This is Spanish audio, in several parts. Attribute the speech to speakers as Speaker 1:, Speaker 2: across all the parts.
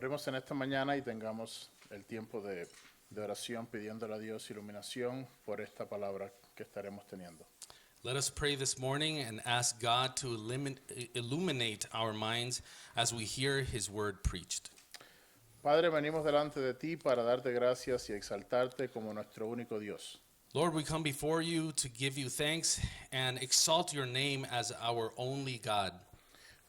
Speaker 1: Oremos en esta mañana y tengamos el tiempo de oración pidiéndole a Dios iluminación por esta palabra que estaremos teniendo.
Speaker 2: Let us pray this morning and ask God to illuminate our minds as we hear His word preached.
Speaker 1: Padre, venimos delante de ti para darte gracias y exaltarte como nuestro único Dios.
Speaker 2: Lord, we come before you to give you thanks and exalt your name as our only God.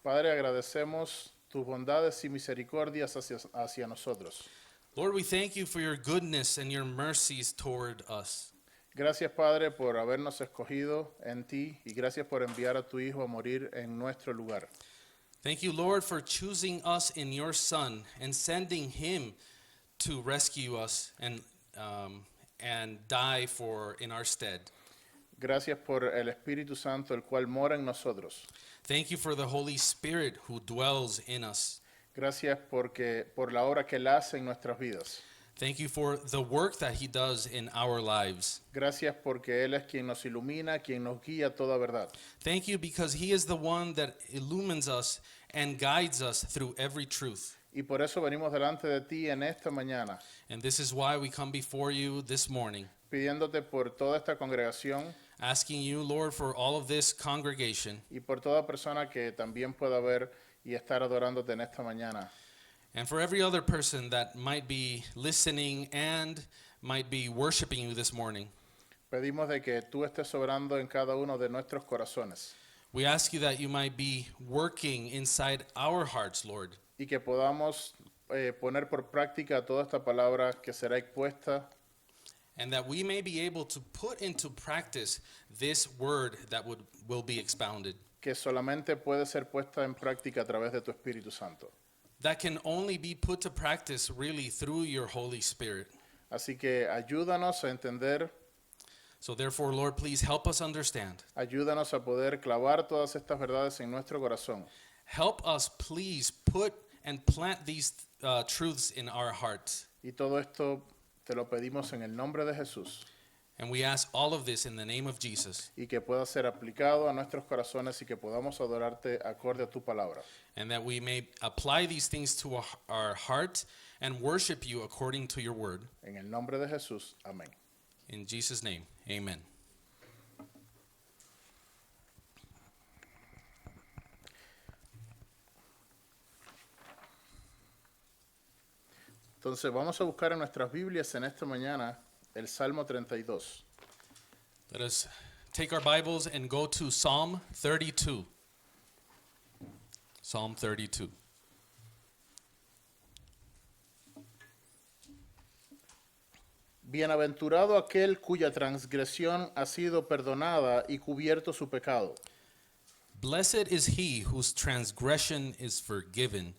Speaker 1: Padre, agradecemos tus bondades y misericordias hacia nosotros.
Speaker 2: Lord, we thank you for your goodness and your mercies toward us.
Speaker 1: Gracias, Padre, por habernos escogido en ti y gracias por enviar a tu Hijo a morir en nuestro lugar.
Speaker 2: Thank you, Lord, for choosing us in your Son and sending him to rescue us and die in our stead.
Speaker 1: Gracias por el Espíritu Santo, el cual mora en nosotros.
Speaker 2: Thank you for the Holy Spirit who dwells in us.
Speaker 1: Gracias por la obra que Él hace en nuestras vidas.
Speaker 2: Thank you for the work that he does in our lives.
Speaker 1: Gracias porque Él es quien nos ilumina, quien nos guía a toda verdad.
Speaker 2: Thank you because he is the one that illumines us and guides us through every truth.
Speaker 1: Y por eso venimos delante de ti en esta mañana,
Speaker 2: And this is why we come before you this morning,
Speaker 1: pidiéndote por toda esta congregación
Speaker 2: asking you, Lord, for all of this congregation
Speaker 1: y por toda persona que también pueda ver y estar adorándote en esta mañana.
Speaker 2: and for every other person that might be listening and might be worshiping you this morning.
Speaker 1: Pedimos de que tú estés obrando en cada uno de nuestros corazones
Speaker 2: We ask you that you might be working inside our hearts, Lord,
Speaker 1: y que podamos poner por práctica toda esta palabra que será expuesta
Speaker 2: and that we may be able to put into practice this word that will be expounded.
Speaker 1: que solamente puede ser puesta en práctica a través de tu Espíritu Santo.
Speaker 2: That can only be put to practice really through your Holy Spirit.
Speaker 1: Así que ayúdanos a entender,
Speaker 2: So therefore, Lord, please help us understand.
Speaker 1: ayúdanos a poder clavar todas estas verdades en nuestro corazón.
Speaker 2: Help us, please, put and plant these truths in our hearts.
Speaker 1: Y todo esto te lo pedimos en el nombre de Jesús
Speaker 2: And we ask all of this in the name of Jesus,
Speaker 1: y que pueda ser aplicado a nuestros corazones y que podamos adorarte acorde a tu palabra.
Speaker 2: and that we may apply these things to our heart and worship you according to your word.
Speaker 1: En el nombre de Jesús, amén.
Speaker 2: In Jesus' name, amen.
Speaker 1: Entonces vamos a buscar en nuestras Biblias en esta mañana el Salmo 32.
Speaker 2: Let us take our Bibles and go to Psalm 32. Psalm 32.
Speaker 1: Bienaventurado aquel cuya transgresión ha sido perdonada y cubierto su pecado.
Speaker 2: Blessed is he whose transgression is forgiven,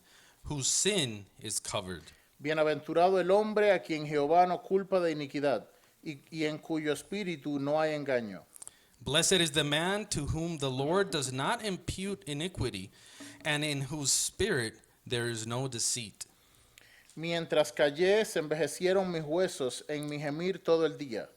Speaker 2: whose sin is covered.
Speaker 1: Bienaventurado el hombre a quien Jehová no culpa de iniquidad y en cuyo espíritu no hay engaño.
Speaker 2: Blessed is the man to whom the Lord does not impute iniquity, and in whose spirit there is no deceit.
Speaker 1: Mientras callé, se envejecieron mis huesos en mi gemir todo el día.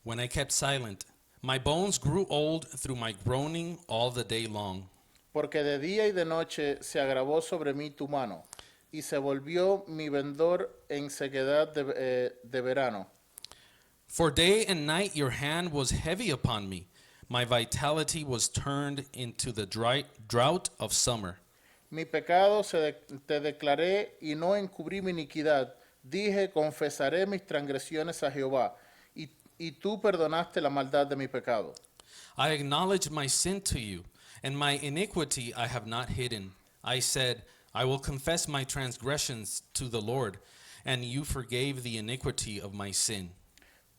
Speaker 2: When I kept silent, my bones grew old through my groaning all the day long.
Speaker 1: Porque de día y de noche se agravó sobre mí tu mano, y se volvió mi vendor en sequedad de verano.
Speaker 2: For day and night your hand was heavy upon me. My vitality was turned into the drought of summer.
Speaker 1: Mi pecado te declaré y no encubrí mi iniquidad. Dije, confesaré mis transgresiones a Jehová, y tú perdonaste la maldad de mi pecado.
Speaker 2: I acknowledged my sin to you, and my iniquity I have not hidden. I said, I will confess my transgressions to the Lord, and you forgave the iniquity of my sin.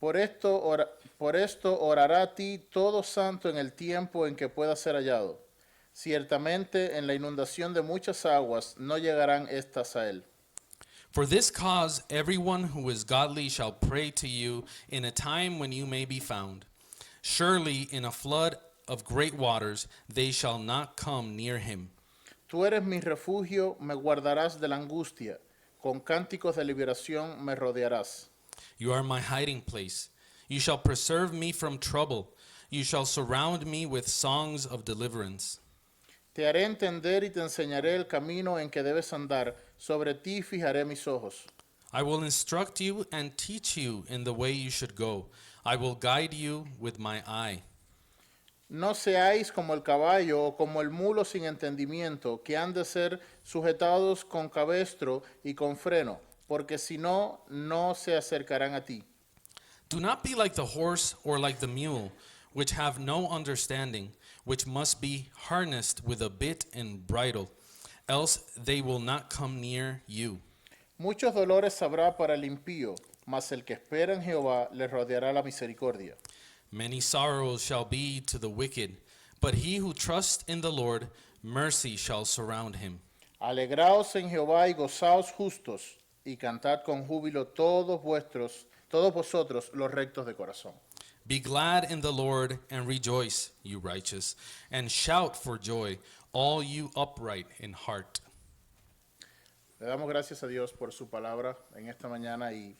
Speaker 1: Por esto orará a ti todo santo en el tiempo en que pueda ser hallado. Ciertamente en la inundación de muchas aguas no llegarán estas a él.
Speaker 2: For this cause everyone who is godly shall pray to you in a time when you may be found. Surely in a flood of great waters they shall not come near him.
Speaker 1: Tú eres mi refugio, me guardarás de la angustia. Con cánticos de liberación me rodearás.
Speaker 2: You are my hiding place. You shall preserve me from trouble. You shall surround me with songs of deliverance.
Speaker 1: Te haré entender y te enseñaré el camino en que debes andar. Sobre ti fijaré mis ojos.
Speaker 2: I will instruct you and teach you in the way you should go. I will guide you with my eye.
Speaker 1: No seáis como el caballo o como el mulo sin entendimiento, que han de ser sujetados con cabestro y con freno, porque si no, no se acercarán a ti.
Speaker 2: Do not be like the horse or like the mule, which have no understanding, which must be harnessed with a bit and bridle, else they will not come near you.
Speaker 1: Muchos dolores habrá para el impío, mas el que espera en Jehová le rodeará la misericordia.
Speaker 2: Many sorrows shall be to the wicked, but he who trusts in the Lord, mercy shall surround him.
Speaker 1: Alegraos en Jehová y gozaos justos, y cantad con júbilo todos vosotros los rectos de corazón.
Speaker 2: Be glad in the Lord and rejoice, you righteous, and shout for joy, all you upright in heart.
Speaker 1: Le damos gracias a Dios por su palabra en esta mañana y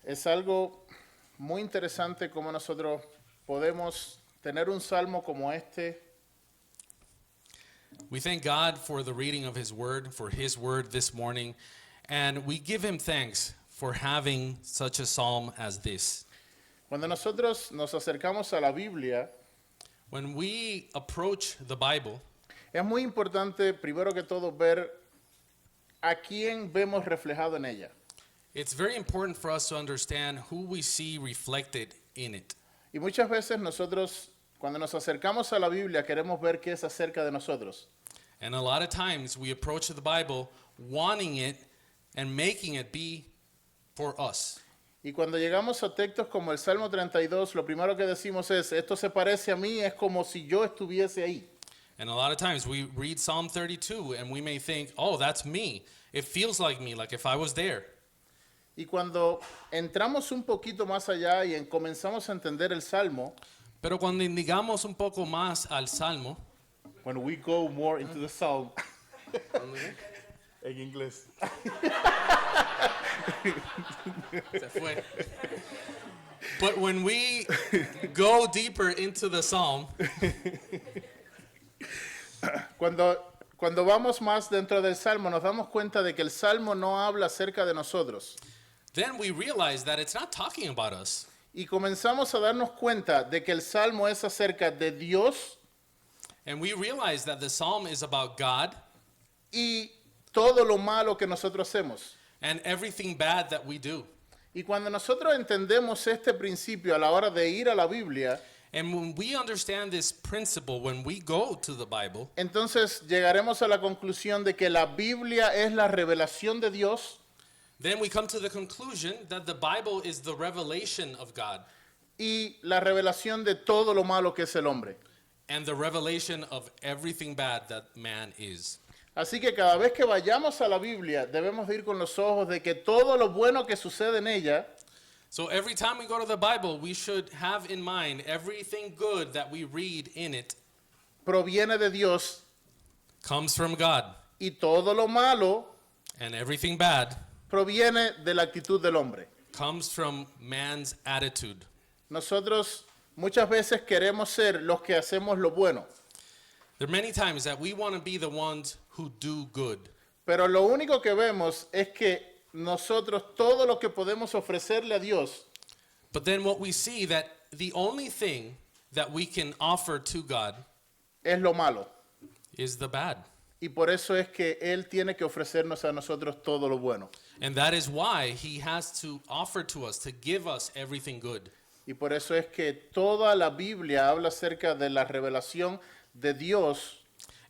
Speaker 1: es algo muy interesante cómo nosotros podemos tener un salmo como este
Speaker 2: We thank God for the reading of His Word, for His Word this morning, and we give Him thanks for having such a psalm as this.
Speaker 1: Cuando nosotros nos acercamos a la Biblia,
Speaker 2: When we approach the Bible,
Speaker 1: es muy importante, primero que todo, ver a quién vemos reflejado en ella.
Speaker 2: it's very important for us to understand who we see reflected in it.
Speaker 1: Y muchas veces nosotros, cuando nos acercamos a la Biblia, queremos ver qué es acerca de nosotros.
Speaker 2: And a lot of times we approach the Bible wanting it and making it be for us.
Speaker 1: Y cuando llegamos a textos como el Salmo 32, lo primero que decimos es, esto se parece a mí, es como si yo estuviese ahí.
Speaker 2: And a lot of times we read Psalm 32 and we may think, oh, that's me. It feels like me, like if I was there.
Speaker 1: Y cuando entramos un poquito más allá y comenzamos a entender el Salmo,
Speaker 2: Pero cuando indagamos un poco más al Salmo,
Speaker 1: when we go more into the Psalm, en inglés.
Speaker 2: se fue. But when we go deeper into the Psalm,
Speaker 1: Cuando vamos más dentro del Salmo, nos damos cuenta de que el Salmo no habla acerca de nosotros.
Speaker 2: then we realize that it's not talking about us.
Speaker 1: Y comenzamos a darnos cuenta de que el Salmo es acerca de Dios
Speaker 2: And we realize that the Psalm is about God
Speaker 1: y todo lo malo que nosotros hacemos.
Speaker 2: and everything bad that we do.
Speaker 1: Y cuando nosotros entendemos este principio a la hora de ir a la Biblia,
Speaker 2: And when we understand this principle, when we go to the Bible,
Speaker 1: entonces llegaremos a la conclusión de que la Biblia es la revelación de Dios
Speaker 2: then we come to the conclusion that the Bible is the revelation of God
Speaker 1: y la revelación de todo lo malo que es el hombre.
Speaker 2: and the revelation of everything bad that man is.
Speaker 1: Así que cada vez que vayamos a la Biblia, debemos de ir con los ojos de que todo lo bueno que sucede en ella
Speaker 2: So every time we go to the Bible, we should have in mind everything good that we read in it
Speaker 1: proviene de Dios
Speaker 2: comes from God,
Speaker 1: y todo lo malo
Speaker 2: and everything bad
Speaker 1: proviene de la actitud del hombre.
Speaker 2: comes from man's attitude.
Speaker 1: Nosotros muchas veces queremos ser los que hacemos lo bueno,
Speaker 2: There are many times that we want to be the ones who do good.
Speaker 1: pero lo único que vemos es que nosotros todo lo que podemos ofrecerle a Dios
Speaker 2: But then what we see that the only thing that we can offer to God
Speaker 1: es lo malo.
Speaker 2: is the bad.
Speaker 1: Y por eso es que Él tiene que ofrecernos a nosotros todo lo bueno.
Speaker 2: And that is why he has to offer to us, to give us everything good.
Speaker 1: Y por eso es que toda la Biblia habla acerca de la revelación de Dios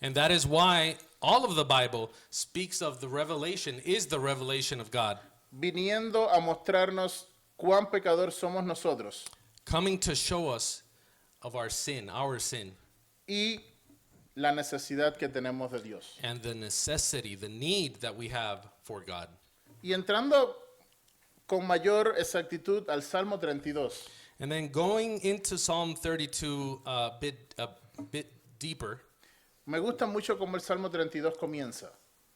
Speaker 2: And that is why all of the Bible speaks of the revelation, is the revelation of God,
Speaker 1: viniendo a mostrarnos cuán pecador somos nosotros
Speaker 2: coming to show us of our sin,
Speaker 1: y la necesidad que tenemos de Dios.
Speaker 2: and the necessity, the need that we have for God.
Speaker 1: Y entrando con mayor exactitud al Salmo 32,
Speaker 2: And then going into Psalm 32 a bit deeper,
Speaker 1: me gusta mucho cómo el Salmo 32 comienza.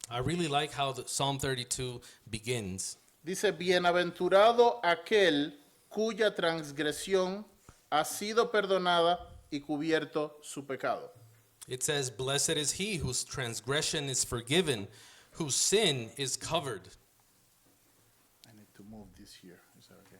Speaker 2: I really like how the Psalm 32 begins.
Speaker 1: Dice, bienaventurado aquel cuya transgresión ha sido perdonada y cubierto su pecado.
Speaker 2: It says, "Blessed is he whose transgression is forgiven, whose sin is covered."
Speaker 1: I need to move this here. Is that okay?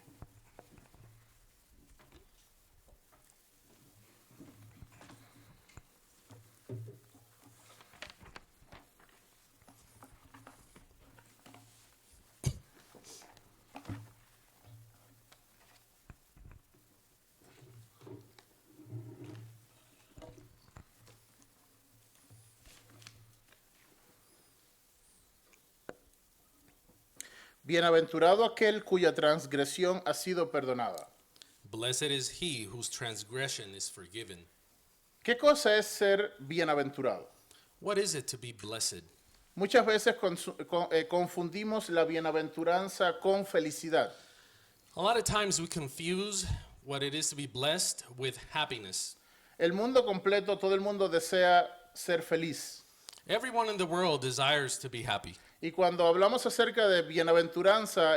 Speaker 1: Bienaventurado aquel cuya transgresión ha sido perdonada.
Speaker 2: Blessed is he whose transgression is forgiven.
Speaker 1: ¿Qué cosa es ser bienaventurado?
Speaker 2: What is it to be blessed?
Speaker 1: Muchas veces confundimos la bienaventuranza con felicidad.
Speaker 2: A lot of times we confuse what it is to be blessed with happiness.
Speaker 1: El mundo completo, todo el mundo desea ser feliz.
Speaker 2: Everyone in the world desires to be happy.
Speaker 1: Y cuando hablamos acerca de bienaventuranza,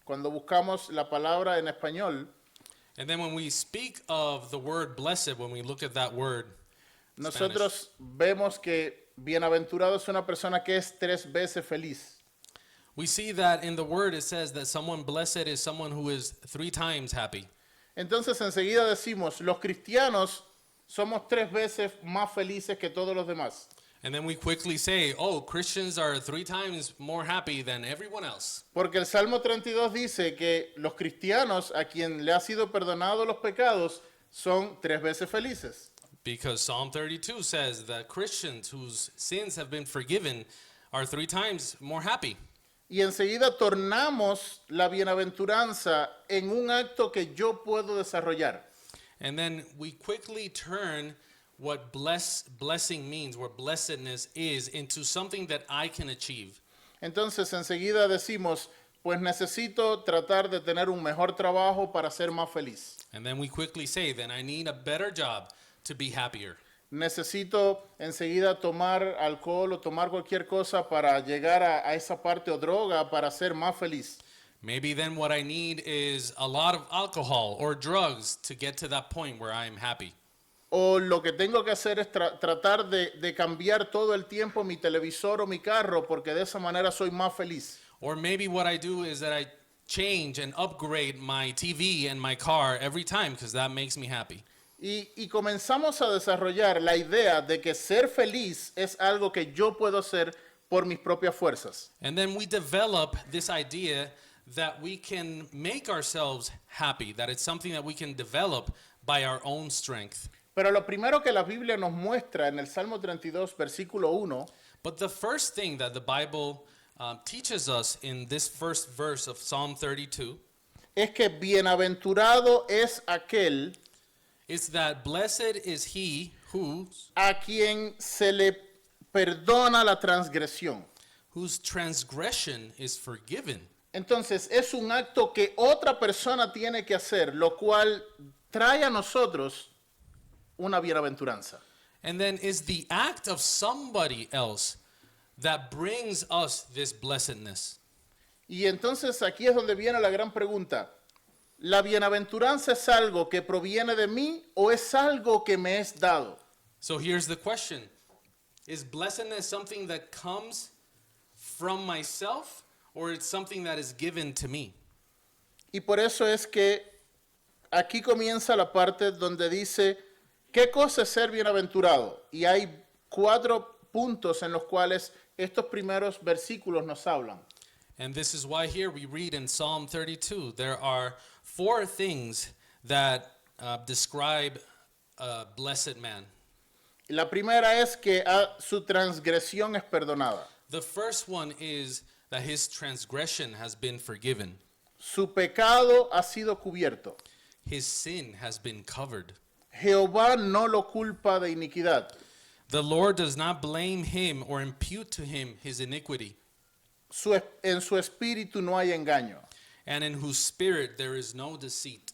Speaker 1: cuando buscamos la palabra en español,
Speaker 2: And then when we speak of the word blessed, when we look at that word,
Speaker 1: nosotros vemos que bienaventurado es una persona que es 3 veces feliz.
Speaker 2: we see that in the word it says that someone blessed is someone who is 3 times happy.
Speaker 1: Entonces enseguida decimos, los cristianos somos 3 veces más felices que todos los demás.
Speaker 2: And then we quickly say, oh, Christians are 3 times more happy than everyone else.
Speaker 1: Porque el Salmo 32 dice que los cristianos a quien le ha sido perdonado los pecados son 3 veces felices.
Speaker 2: Because Psalm 32 says that Christians whose sins have been forgiven are 3 times more happy.
Speaker 1: Y enseguida tornamos la bienaventuranza en un acto que yo puedo desarrollar.
Speaker 2: And then we quickly turn what blessing means, what blessedness is, into something that I can achieve.
Speaker 1: Entonces enseguida decimos, pues necesito tratar de tener un mejor trabajo para ser más feliz.
Speaker 2: And then we quickly say, then I need a better job to be happier.
Speaker 1: Necesito enseguida tomar alcohol o tomar cualquier cosa para llegar a esa parte o droga para ser más feliz.
Speaker 2: Maybe then what I need is a lot of alcohol or drugs to get to that point where I am happy.
Speaker 1: O lo que tengo que hacer es tratar de cambiar todo el tiempo mi televisor o mi carro porque de esa manera soy más feliz.
Speaker 2: Or maybe what I do is that I change and upgrade my TV and my car every time because that makes me happy.
Speaker 1: Y comenzamos a desarrollar la idea de que ser feliz es algo que yo puedo hacer por mis propias fuerzas.
Speaker 2: And then we develop this idea that we can make ourselves happy, that it's something that we can develop by our own strength.
Speaker 1: Pero lo primero que la Biblia nos muestra en el Salmo 32, versículo 1,
Speaker 2: But the first thing that the Bible teaches us in this first verse of Psalm 32
Speaker 1: es que bienaventurado es aquel
Speaker 2: is that blessed is he
Speaker 1: a quien se le perdona la transgresión.
Speaker 2: whose transgression is forgiven.
Speaker 1: Entonces es un acto que otra persona tiene que hacer, lo cual trae a nosotros una bienaventuranza.
Speaker 2: And then is the act of somebody else that brings us this blessedness.
Speaker 1: Y entonces aquí es donde viene la gran pregunta. ¿La bienaventuranza es algo que proviene de mí o es algo que me es dado?
Speaker 2: So here's the question. Is blessedness something that comes from myself or it's something that is given to me?
Speaker 1: Y por eso es que aquí comienza la parte donde dice, ¿qué cosa es ser bienaventurado? Y hay 4 puntos en los cuales estos primeros versículos nos hablan.
Speaker 2: And this is why here we read in Psalm 32, there are 4 things that describe a blessed man.
Speaker 1: La primera es que su transgresión es perdonada.
Speaker 2: The first one is that his transgression has been forgiven.
Speaker 1: Su pecado ha sido cubierto.
Speaker 2: His sin has been covered.
Speaker 1: Jehová no lo culpa de iniquidad.
Speaker 2: The Lord does not blame him or impute to him his iniquity,
Speaker 1: En su espíritu no hay engaño.
Speaker 2: and in whose spirit there is no deceit.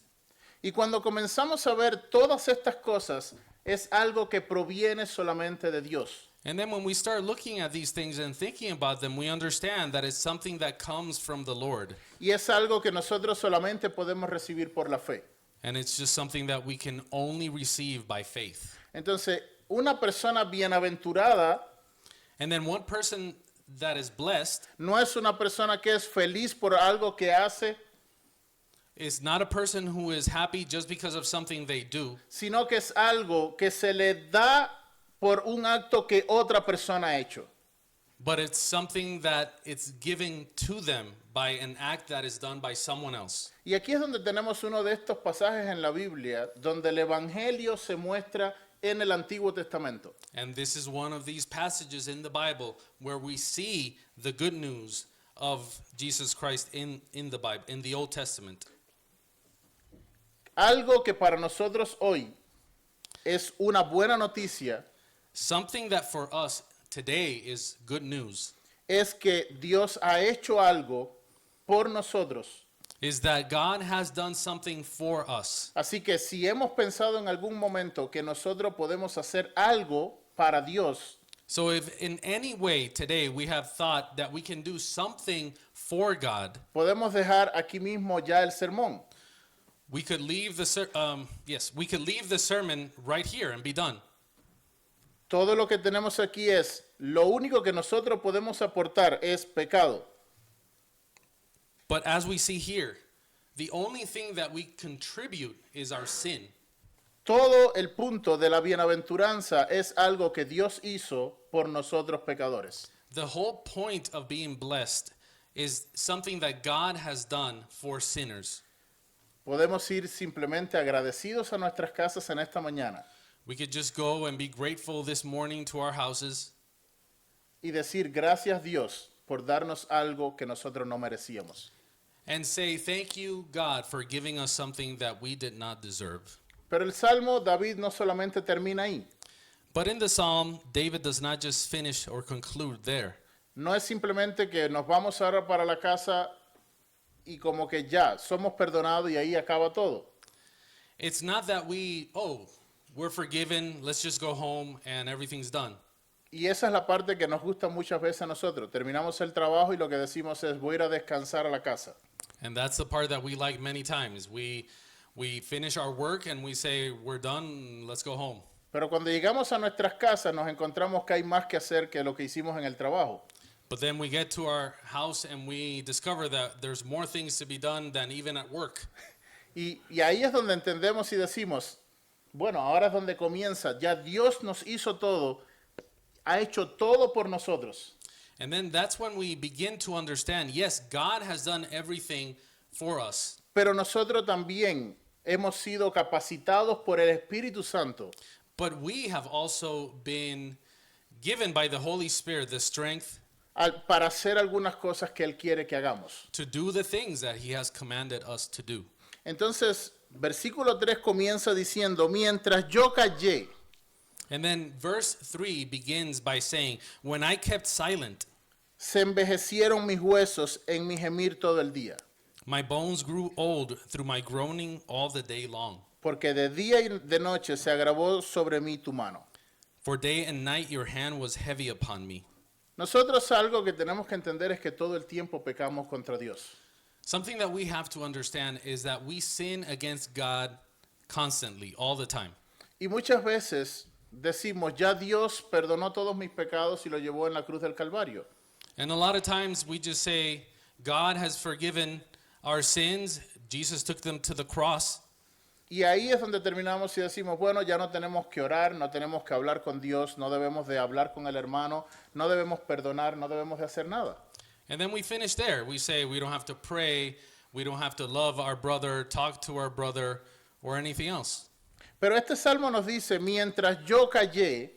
Speaker 1: Y cuando comenzamos a ver todas estas cosas, es algo que proviene solamente de Dios.
Speaker 2: And then when we start looking at these things and thinking about them, we understand that it's something that comes from the Lord.
Speaker 1: Y es algo que nosotros solamente podemos recibir por la fe.
Speaker 2: And it's just something that we can only receive by faith.
Speaker 1: Entonces, una persona bienaventurada
Speaker 2: And then one person that is blessed
Speaker 1: no es una persona que es feliz por algo que hace,
Speaker 2: is not a person who is happy just because of something they do,
Speaker 1: sino que es algo que se le da por un acto que otra persona ha hecho.
Speaker 2: but it's something that it's given to them by an act that is done by someone else.
Speaker 1: Y aquí es donde tenemos uno de estos pasajes en la Biblia donde el Evangelio se muestra en el Antiguo Testamento.
Speaker 2: And this is one of these passages in the Bible where we see the good news of Jesus Christ in the Bible, in the Old Testament.
Speaker 1: Algo que para nosotros hoy es una buena noticia
Speaker 2: Something that for us today is good news
Speaker 1: es que Dios ha hecho algo por nosotros.
Speaker 2: is that God has done something for us.
Speaker 1: Así que si hemos pensado en algún momento que nosotros podemos hacer algo para Dios,
Speaker 2: So if in any way today we have thought that we can do something for God,
Speaker 1: podemos dejar aquí mismo ya el sermón.
Speaker 2: we could leave the we could leave the sermon right here and be done.
Speaker 1: Todo lo que tenemos aquí es, lo único que nosotros podemos aportar es pecado.
Speaker 2: But as we see here, the only thing that we contribute is our sin.
Speaker 1: Todo el punto de la bienaventuranza es algo que Dios hizo por nosotros pecadores.
Speaker 2: The whole point of being blessed is something that God has done for sinners.
Speaker 1: Podemos ir simplemente agradecidos a nuestras casas en esta mañana
Speaker 2: We could just go and be grateful this morning to our houses
Speaker 1: y decir gracias Dios por darnos algo que nosotros no merecíamos.
Speaker 2: and say, thank you, God, for giving us something that we did not deserve.
Speaker 1: Pero el Salmo David no solamente termina ahí.
Speaker 2: But in the psalm, David does not just finish or conclude there.
Speaker 1: No es simplemente que nos vamos ahora para la casa y como que ya somos perdonados y ahí acaba todo.
Speaker 2: It's not that we're forgiven, let's just go home and everything's done.
Speaker 1: Y esa es la parte que nos gusta muchas veces a nosotros. Terminamos el trabajo y lo que decimos es voy a ir a descansar a la casa.
Speaker 2: And that's the part that we like many times. We finish our work and we say, we're done, let's go home.
Speaker 1: Pero cuando llegamos a nuestras casas nos encontramos que hay más que hacer que lo que hicimos en el trabajo.
Speaker 2: But then we get to our house and we discover that there's more things to be done than even at work.
Speaker 1: Y ahí es donde entendemos y decimos, bueno, ahora es donde comienza. Ya Dios nos hizo todo, ha hecho todo por nosotros.
Speaker 2: And then that's when we begin to understand, yes, God has done everything for us.
Speaker 1: Pero nosotros también hemos sido capacitados por el Espíritu Santo
Speaker 2: But we have also been given by the Holy Spirit the strength
Speaker 1: para hacer algunas cosas que Él quiere que hagamos.
Speaker 2: to do the things that He has commanded us to do.
Speaker 1: Entonces, versículo 3 comienza diciendo, mientras yo callé,
Speaker 2: And then verse 3 begins by saying, when I kept silent,
Speaker 1: se envejecieron mis huesos en mi gemir todo el día.
Speaker 2: my bones grew old through my groaning all the day long.
Speaker 1: Porque de día y de noche se agravó sobre mí tu mano.
Speaker 2: For day and night your hand was heavy upon me.
Speaker 1: Nosotros algo que tenemos que entender es que todo el tiempo pecamos contra Dios.
Speaker 2: Something that we have to understand is that we sin against God constantly, all the time.
Speaker 1: Y muchas veces decimos, ya Dios perdonó todos mis pecados y lo llevó en la cruz del Calvario.
Speaker 2: And a lot of times we just say, God has forgiven our sins. Jesus took them to the cross.
Speaker 1: Y ahí es donde terminamos y decimos, bueno, ya no tenemos que orar, no tenemos que hablar con Dios, no debemos de hablar con el hermano, no debemos perdonar, no debemos de hacer nada.
Speaker 2: And then we finish there. We say we don't have to pray, we don't have to love our brother, talk to our brother, or anything else.
Speaker 1: Pero este salmo nos dice, mientras yo callé,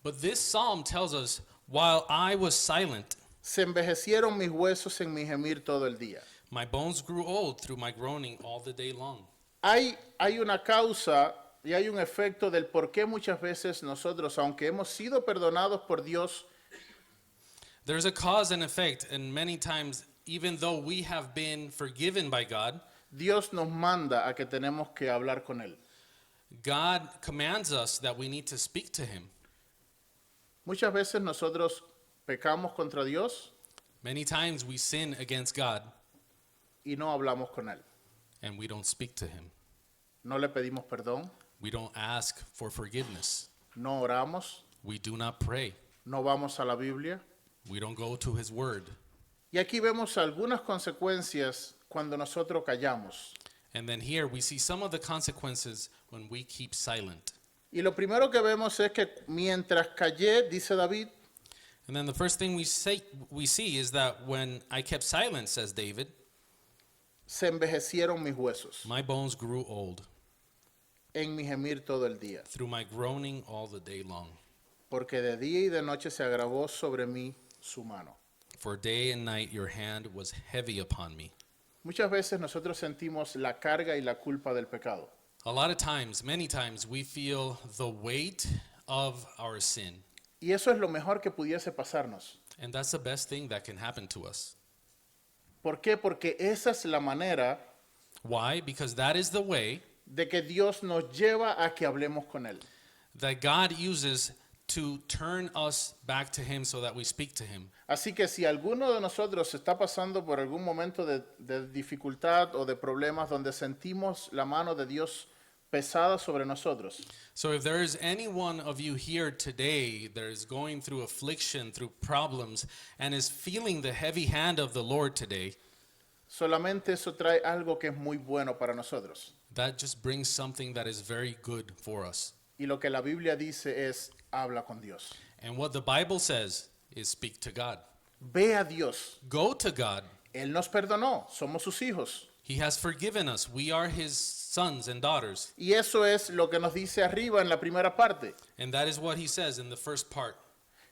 Speaker 2: But this psalm tells us, while I was silent,
Speaker 1: se envejecieron mis huesos en mi gemir todo el día.
Speaker 2: my bones grew old through my groaning all the day long.
Speaker 1: Hay una causa y hay un efecto del por qué muchas veces nosotros, aunque hemos sido perdonados por Dios,
Speaker 2: There's a cause and effect, and many times, even though we have been forgiven by God,
Speaker 1: Dios nos manda a que tenemos que hablar con Él.
Speaker 2: God commands us that we need to speak to Him.
Speaker 1: Muchas veces nosotros pecamos contra Dios
Speaker 2: Many times we sin against God
Speaker 1: y no hablamos con Él.
Speaker 2: and we don't speak to Him.
Speaker 1: No le pedimos perdón,
Speaker 2: We don't ask for forgiveness.
Speaker 1: no oramos,
Speaker 2: We do not pray.
Speaker 1: no vamos a la Biblia.
Speaker 2: We don't go to his word.
Speaker 1: Y aquí vemos algunas consecuencias cuando nosotros callamos.
Speaker 2: And then here we see some of the consequences when we keep silent.
Speaker 1: Y lo primero que vemos es que mientras callé, dice David,
Speaker 2: And then the first thing we see is that when I kept silent, says David,
Speaker 1: se envejecieron mis huesos
Speaker 2: my bones grew old
Speaker 1: en mi gemir todo el día,
Speaker 2: through my groaning all the day long.
Speaker 1: porque de día y de noche se agravó sobre mí su mano.
Speaker 2: For day and night your hand was heavy upon me.
Speaker 1: Muchas veces nosotros sentimos la carga y la culpa del pecado.
Speaker 2: A lot of times, many times, we feel the weight of our sin.
Speaker 1: Y eso es lo mejor que pudiese pasarnos.
Speaker 2: And that's the best thing that can happen to us.
Speaker 1: ¿Por qué? Porque esa es la manera
Speaker 2: Why? Because that is the way
Speaker 1: de que Dios nos lleva a que hablemos con Él.
Speaker 2: that God uses to turn us back to him so that we speak to him.
Speaker 1: Así que si alguno de nosotros está pasando por algún momento de dificultad o de problemas donde sentimos la mano de Dios pesada sobre nosotros,
Speaker 2: So if there is any one of you here today that is going through affliction, through problems, and is feeling the heavy hand of the Lord today,
Speaker 1: solamente eso trae algo que es muy bueno para nosotros.
Speaker 2: that just brings something that is very good for us.
Speaker 1: Y lo que la Biblia dice es, habla con Dios.
Speaker 2: And what the Bible says is speak to God.
Speaker 1: Ve a Dios.
Speaker 2: Go to God.
Speaker 1: Él nos perdonó, somos sus hijos.
Speaker 2: He has forgiven us. We are his sons and daughters.
Speaker 1: Y eso es lo que nos dice arriba en la primera parte.
Speaker 2: And that is what he says in the first part.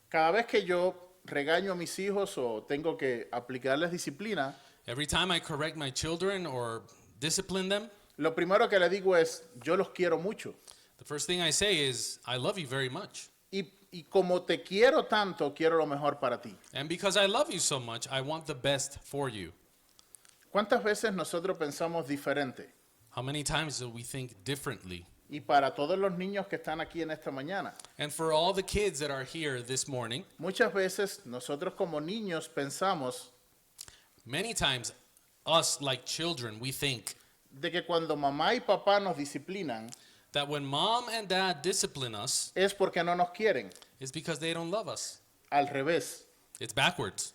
Speaker 1: Cada vez que yo regaño a mis hijos o tengo que aplicarles disciplina,
Speaker 2: Every time I correct my children or discipline them,
Speaker 1: lo primero que le digo es, yo los quiero mucho.
Speaker 2: the first thing I say is, I love you very much.
Speaker 1: Y como te quiero tanto, quiero lo mejor para ti.
Speaker 2: And because I love you so much, I want the best for you.
Speaker 1: ¿Cuántas veces nosotros pensamos diferente?
Speaker 2: How many times do we think differently?
Speaker 1: Y para todos los niños que están aquí en esta mañana,
Speaker 2: And for all the kids that are here this morning,
Speaker 1: muchas veces nosotros como niños pensamos
Speaker 2: many times us like children, we think
Speaker 1: de que cuando mamá y papá nos disciplinan
Speaker 2: that when mom and dad discipline us,
Speaker 1: es porque no nos quieren.
Speaker 2: it's because they don't love us.
Speaker 1: Al revés,
Speaker 2: It's backwards.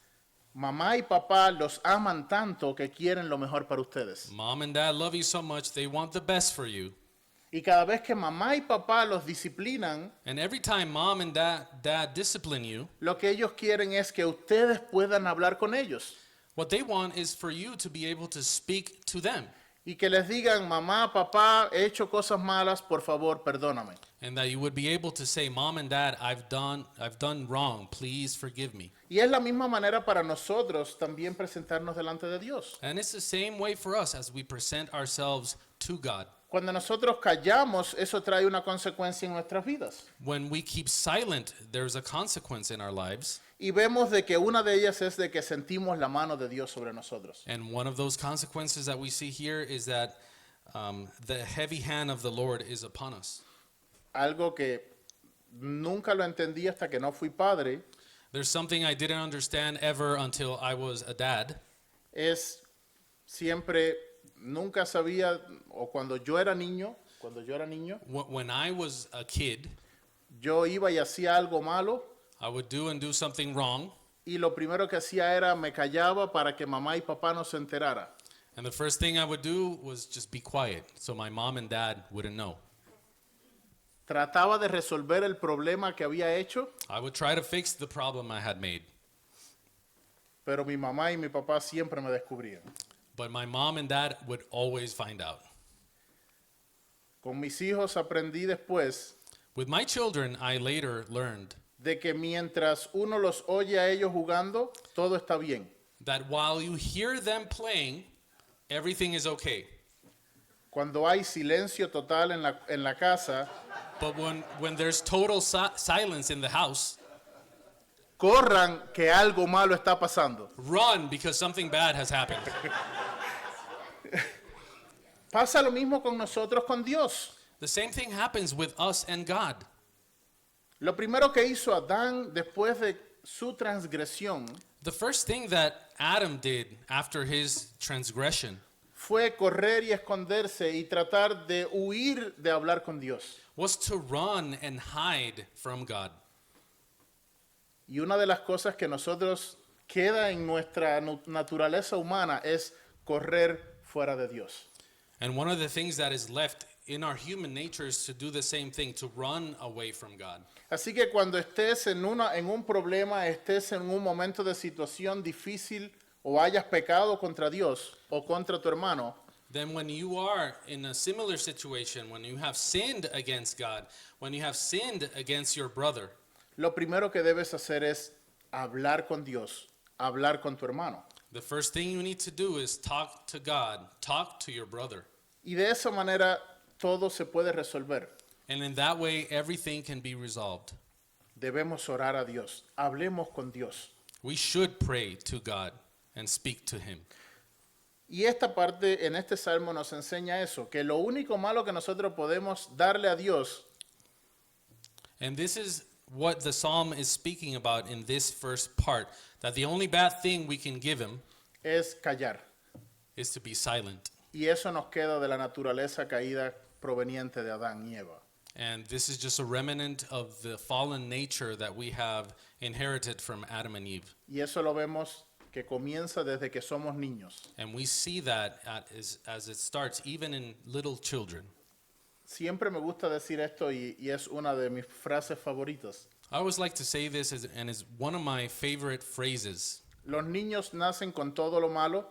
Speaker 1: mamá y papá los aman tanto que quieren lo mejor para ustedes.
Speaker 2: Mom and dad love you so much, they want the best for you.
Speaker 1: Y cada vez que mamá y papá los disciplinan,
Speaker 2: And every time mom and dad discipline you,
Speaker 1: lo que ellos quieren es que ustedes puedan hablar con ellos.
Speaker 2: what they want is for you to be able to speak to them.
Speaker 1: Y que les digan, mamá, papá, he hecho cosas malas, por favor, perdóname.
Speaker 2: And that you would be able to say, Mom and Dad, I've done wrong. Please forgive me.
Speaker 1: Y es la misma manera para nosotros también presentarnos delante de Dios.
Speaker 2: And it's the same way for us as we present ourselves to God.
Speaker 1: Cuando nosotros callamos, eso trae una consecuencia en nuestras vidas.
Speaker 2: When we keep silent, there's a consequence in our lives.
Speaker 1: Y vemos de que una de ellas es de que sentimos la mano de Dios sobre nosotros.
Speaker 2: And one of those consequences that we see here is that the heavy hand of the Lord is upon us.
Speaker 1: Algo que nunca lo entendí hasta que no fui padre,
Speaker 2: There's something I didn't understand ever until I was a dad.
Speaker 1: es siempre, nunca sabía, o cuando yo era niño,
Speaker 2: When I was a kid,
Speaker 1: yo iba y hacía algo malo,
Speaker 2: I would do something wrong.
Speaker 1: y lo primero que hacía era me callaba para que mamá y papá no se enterara.
Speaker 2: And the first thing I would do was just be quiet so my mom and dad wouldn't know.
Speaker 1: Trataba de resolver el problema que había hecho,
Speaker 2: I would try to fix the problem I had made.
Speaker 1: pero mi mamá y mi papá siempre me descubrían.
Speaker 2: But my mom and dad would always find out.
Speaker 1: Con mis hijos aprendí después
Speaker 2: With my children, I later learned
Speaker 1: de que mientras uno los oye a ellos jugando, todo está bien.
Speaker 2: that while you hear them playing, everything is okay.
Speaker 1: Cuando hay silencio total en la casa,
Speaker 2: But when there's total silence in the house,
Speaker 1: corran que algo malo está pasando.
Speaker 2: run because something bad has happened.
Speaker 1: Pasa lo mismo con nosotros con Dios.
Speaker 2: The same thing happens with us and God.
Speaker 1: Lo primero que hizo Adán después de su transgresión
Speaker 2: The first thing that Adam did after his transgression
Speaker 1: fue correr y esconderse y tratar de huir de hablar con Dios.
Speaker 2: was to run and hide from God.
Speaker 1: Y una de las cosas que nosotros queda en nuestra naturaleza humana es correr fuera de Dios.
Speaker 2: And one of the things that is left in our human nature is to do the same thing, to run away from God.
Speaker 1: Así que cuando estés en un problema, estés en un momento de situación difícil o hayas pecado contra Dios o contra tu hermano,
Speaker 2: Then when you are in a similar situation, when you have sinned against God, when you have sinned against your brother,
Speaker 1: lo primero que debes hacer es hablar con Dios, hablar con tu hermano.
Speaker 2: the first thing you need to do is talk to God, talk to your brother.
Speaker 1: Y de esa manera todo se puede resolver.
Speaker 2: And in that way, everything can be resolved.
Speaker 1: Debemos orar a Dios, hablemos con Dios.
Speaker 2: We should pray to God and speak to Him.
Speaker 1: Y esta parte en este salmo nos enseña eso, que lo único malo que nosotros podemos darle a Dios
Speaker 2: And this is what the psalm is speaking about in this first part, that the only bad thing we can give Him
Speaker 1: es callar.
Speaker 2: is to be silent.
Speaker 1: Y eso nos queda de la naturaleza caída proveniente de Adán y Eva.
Speaker 2: And this is just a remnant of the fallen nature that we have inherited from Adam and Eve.
Speaker 1: Y eso lo vemos que comienza desde que somos niños.
Speaker 2: And we see that as it starts, even in little children.
Speaker 1: Siempre me gusta decir esto y es una de mis frases favoritas.
Speaker 2: I always like to say this, and it's one of my favorite phrases.
Speaker 1: Los niños nacen con todo lo malo,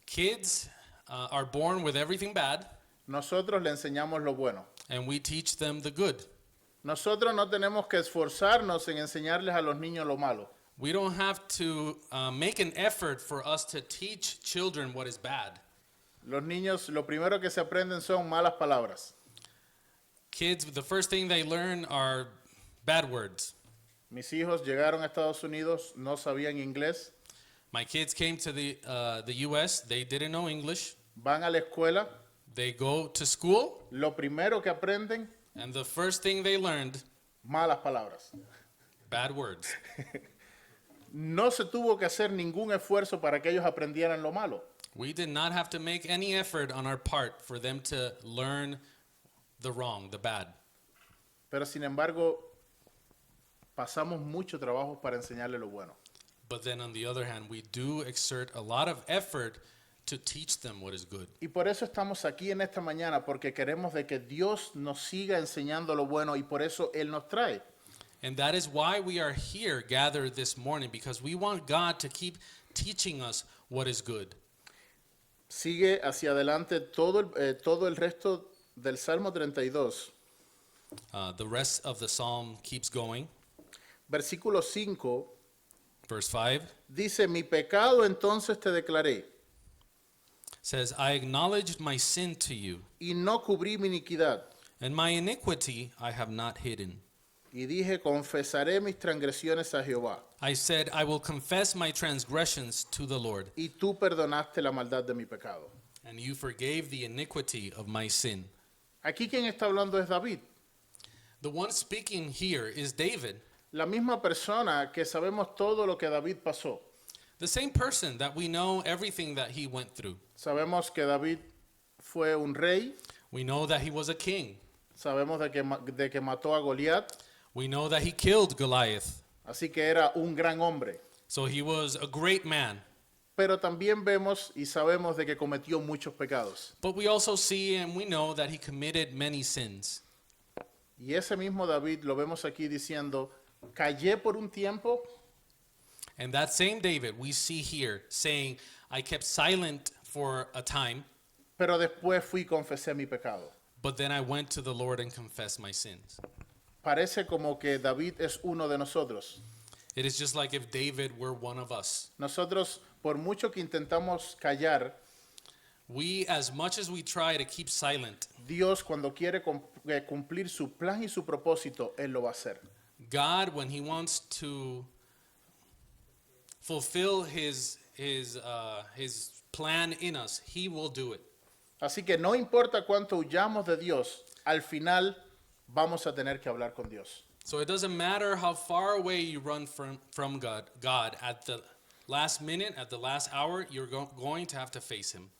Speaker 2: Kids are born with everything bad,
Speaker 1: nosotros le enseñamos lo bueno.
Speaker 2: and we teach them the good.
Speaker 1: Nosotros no tenemos que esforzarnos en enseñarles a los niños lo malo.
Speaker 2: We don't have to make an effort for us to teach children what is bad.
Speaker 1: Los niños lo primero que se aprenden son malas palabras.
Speaker 2: Kids, the first thing they learn are bad words.
Speaker 1: Mis hijos llegaron a Estados Unidos, no sabían inglés,
Speaker 2: My kids came to the U.S., they didn't know English.
Speaker 1: van a la escuela,
Speaker 2: They go to school,
Speaker 1: lo primero que aprenden,
Speaker 2: and the first thing they learned,
Speaker 1: malas palabras.
Speaker 2: bad words.
Speaker 1: No se tuvo que hacer ningún esfuerzo para que ellos aprendieran lo malo.
Speaker 2: We did not have to make any effort on our part for them to learn the wrong, the bad.
Speaker 1: Pero sin embargo, pasamos mucho trabajo para enseñarle lo bueno.
Speaker 2: But then on the other hand, we do exert a lot of effort to teach them what is good.
Speaker 1: Y por eso estamos aquí en esta mañana, porque queremos de que Dios nos siga enseñando lo bueno y por eso Él nos trae.
Speaker 2: And that is why we are here gathered this morning, because we want God to keep teaching us what is good.
Speaker 1: Sigue hacia adelante todo el resto del Salmo 32.
Speaker 2: The rest of the psalm keeps going.
Speaker 1: Versículo 5
Speaker 2: Verse 5
Speaker 1: dice, mi pecado entonces te declaré,
Speaker 2: says, I acknowledged my sin to you,
Speaker 1: y no cubrí mi iniquidad.
Speaker 2: and my iniquity I have not hidden.
Speaker 1: Y dije, confesaré mis transgresiones a Jehová,
Speaker 2: I said, I will confess my transgressions to the Lord,
Speaker 1: y tú perdonaste la maldad de mi pecado.
Speaker 2: and you forgave the iniquity of my sin.
Speaker 1: Aquí quien está hablando es David,
Speaker 2: The one speaking here is David,
Speaker 1: la misma persona que sabemos todo lo que David pasó.
Speaker 2: the same person that we know everything that he went through.
Speaker 1: Sabemos que David fue un rey,
Speaker 2: We know that he was a king.
Speaker 1: sabemos de que mató a Goliat,
Speaker 2: We know that he killed Goliath.
Speaker 1: así que era un gran hombre.
Speaker 2: So he was a great man.
Speaker 1: Pero también vemos y sabemos de que cometió muchos pecados.
Speaker 2: But we also see and we know that he committed many sins.
Speaker 1: Y ese mismo David lo vemos aquí diciendo, callé por un tiempo,
Speaker 2: And that same David we see here saying, I kept silent for a time,
Speaker 1: pero después fui y confesé mi pecado.
Speaker 2: but then I went to the Lord and confessed my sins.
Speaker 1: Parece como que David es uno de nosotros.
Speaker 2: It is just like if David were one of us.
Speaker 1: Nosotros, por mucho que intentamos callar,
Speaker 2: We, as much as we try to keep silent,
Speaker 1: Dios cuando quiere cumplir su plan y su propósito, Él lo va a hacer.
Speaker 2: God, when he wants to fulfill his plan in us, he will do it.
Speaker 1: Así que no importa cuánto huyamos de Dios, al final vamos a tener que hablar con Dios.
Speaker 2: So it doesn't matter how far away you run from God, at the last minute, at the last hour, you're going to have to face him.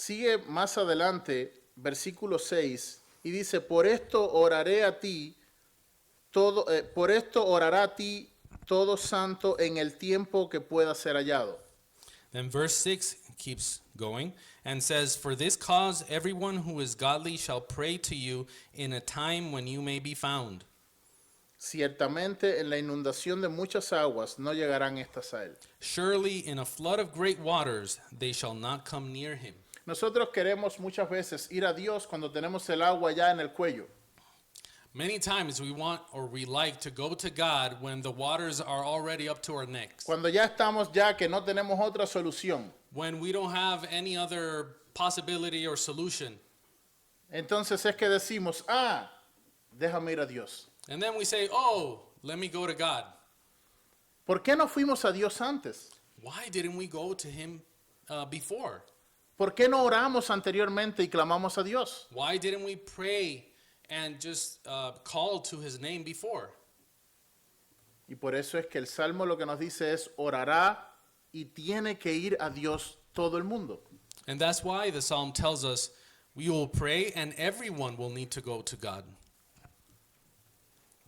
Speaker 1: sigue más adelante, versículo 6, y dice, por esto oraré a ti, por esto orará a ti todo santo en el tiempo que pueda ser hallado.
Speaker 2: Then verse 6 keeps going and says, "For this cause everyone who is godly shall pray to you in a time when you may be found."
Speaker 1: Ciertamente en la inundación de muchas aguas no llegarán estas a él.
Speaker 2: Surely in a flood of great waters they shall not come near him.
Speaker 1: Nosotros queremos muchas veces ir a Dios cuando tenemos el agua ya en el cuello.
Speaker 2: Many times we want or we like to go to God when the waters are already up to our necks.
Speaker 1: Cuando ya estamos ya que no tenemos otra solución.
Speaker 2: When we don't have any other possibility or solution.
Speaker 1: Entonces es que decimos, déjame ir a Dios.
Speaker 2: And then we say, "Oh, let me go to God."
Speaker 1: ¿Por qué no fuimos a Dios antes?
Speaker 2: Why didn't we go to him before?
Speaker 1: ¿Por qué no oramos anteriormente y clamamos a Dios?
Speaker 2: Why didn't we pray and just call to his name before?
Speaker 1: Y por eso es que el Salmo lo que nos dice es orará y tiene que ir a Dios todo el mundo.
Speaker 2: And that's why the psalm tells us we will pray and everyone will need to go to God.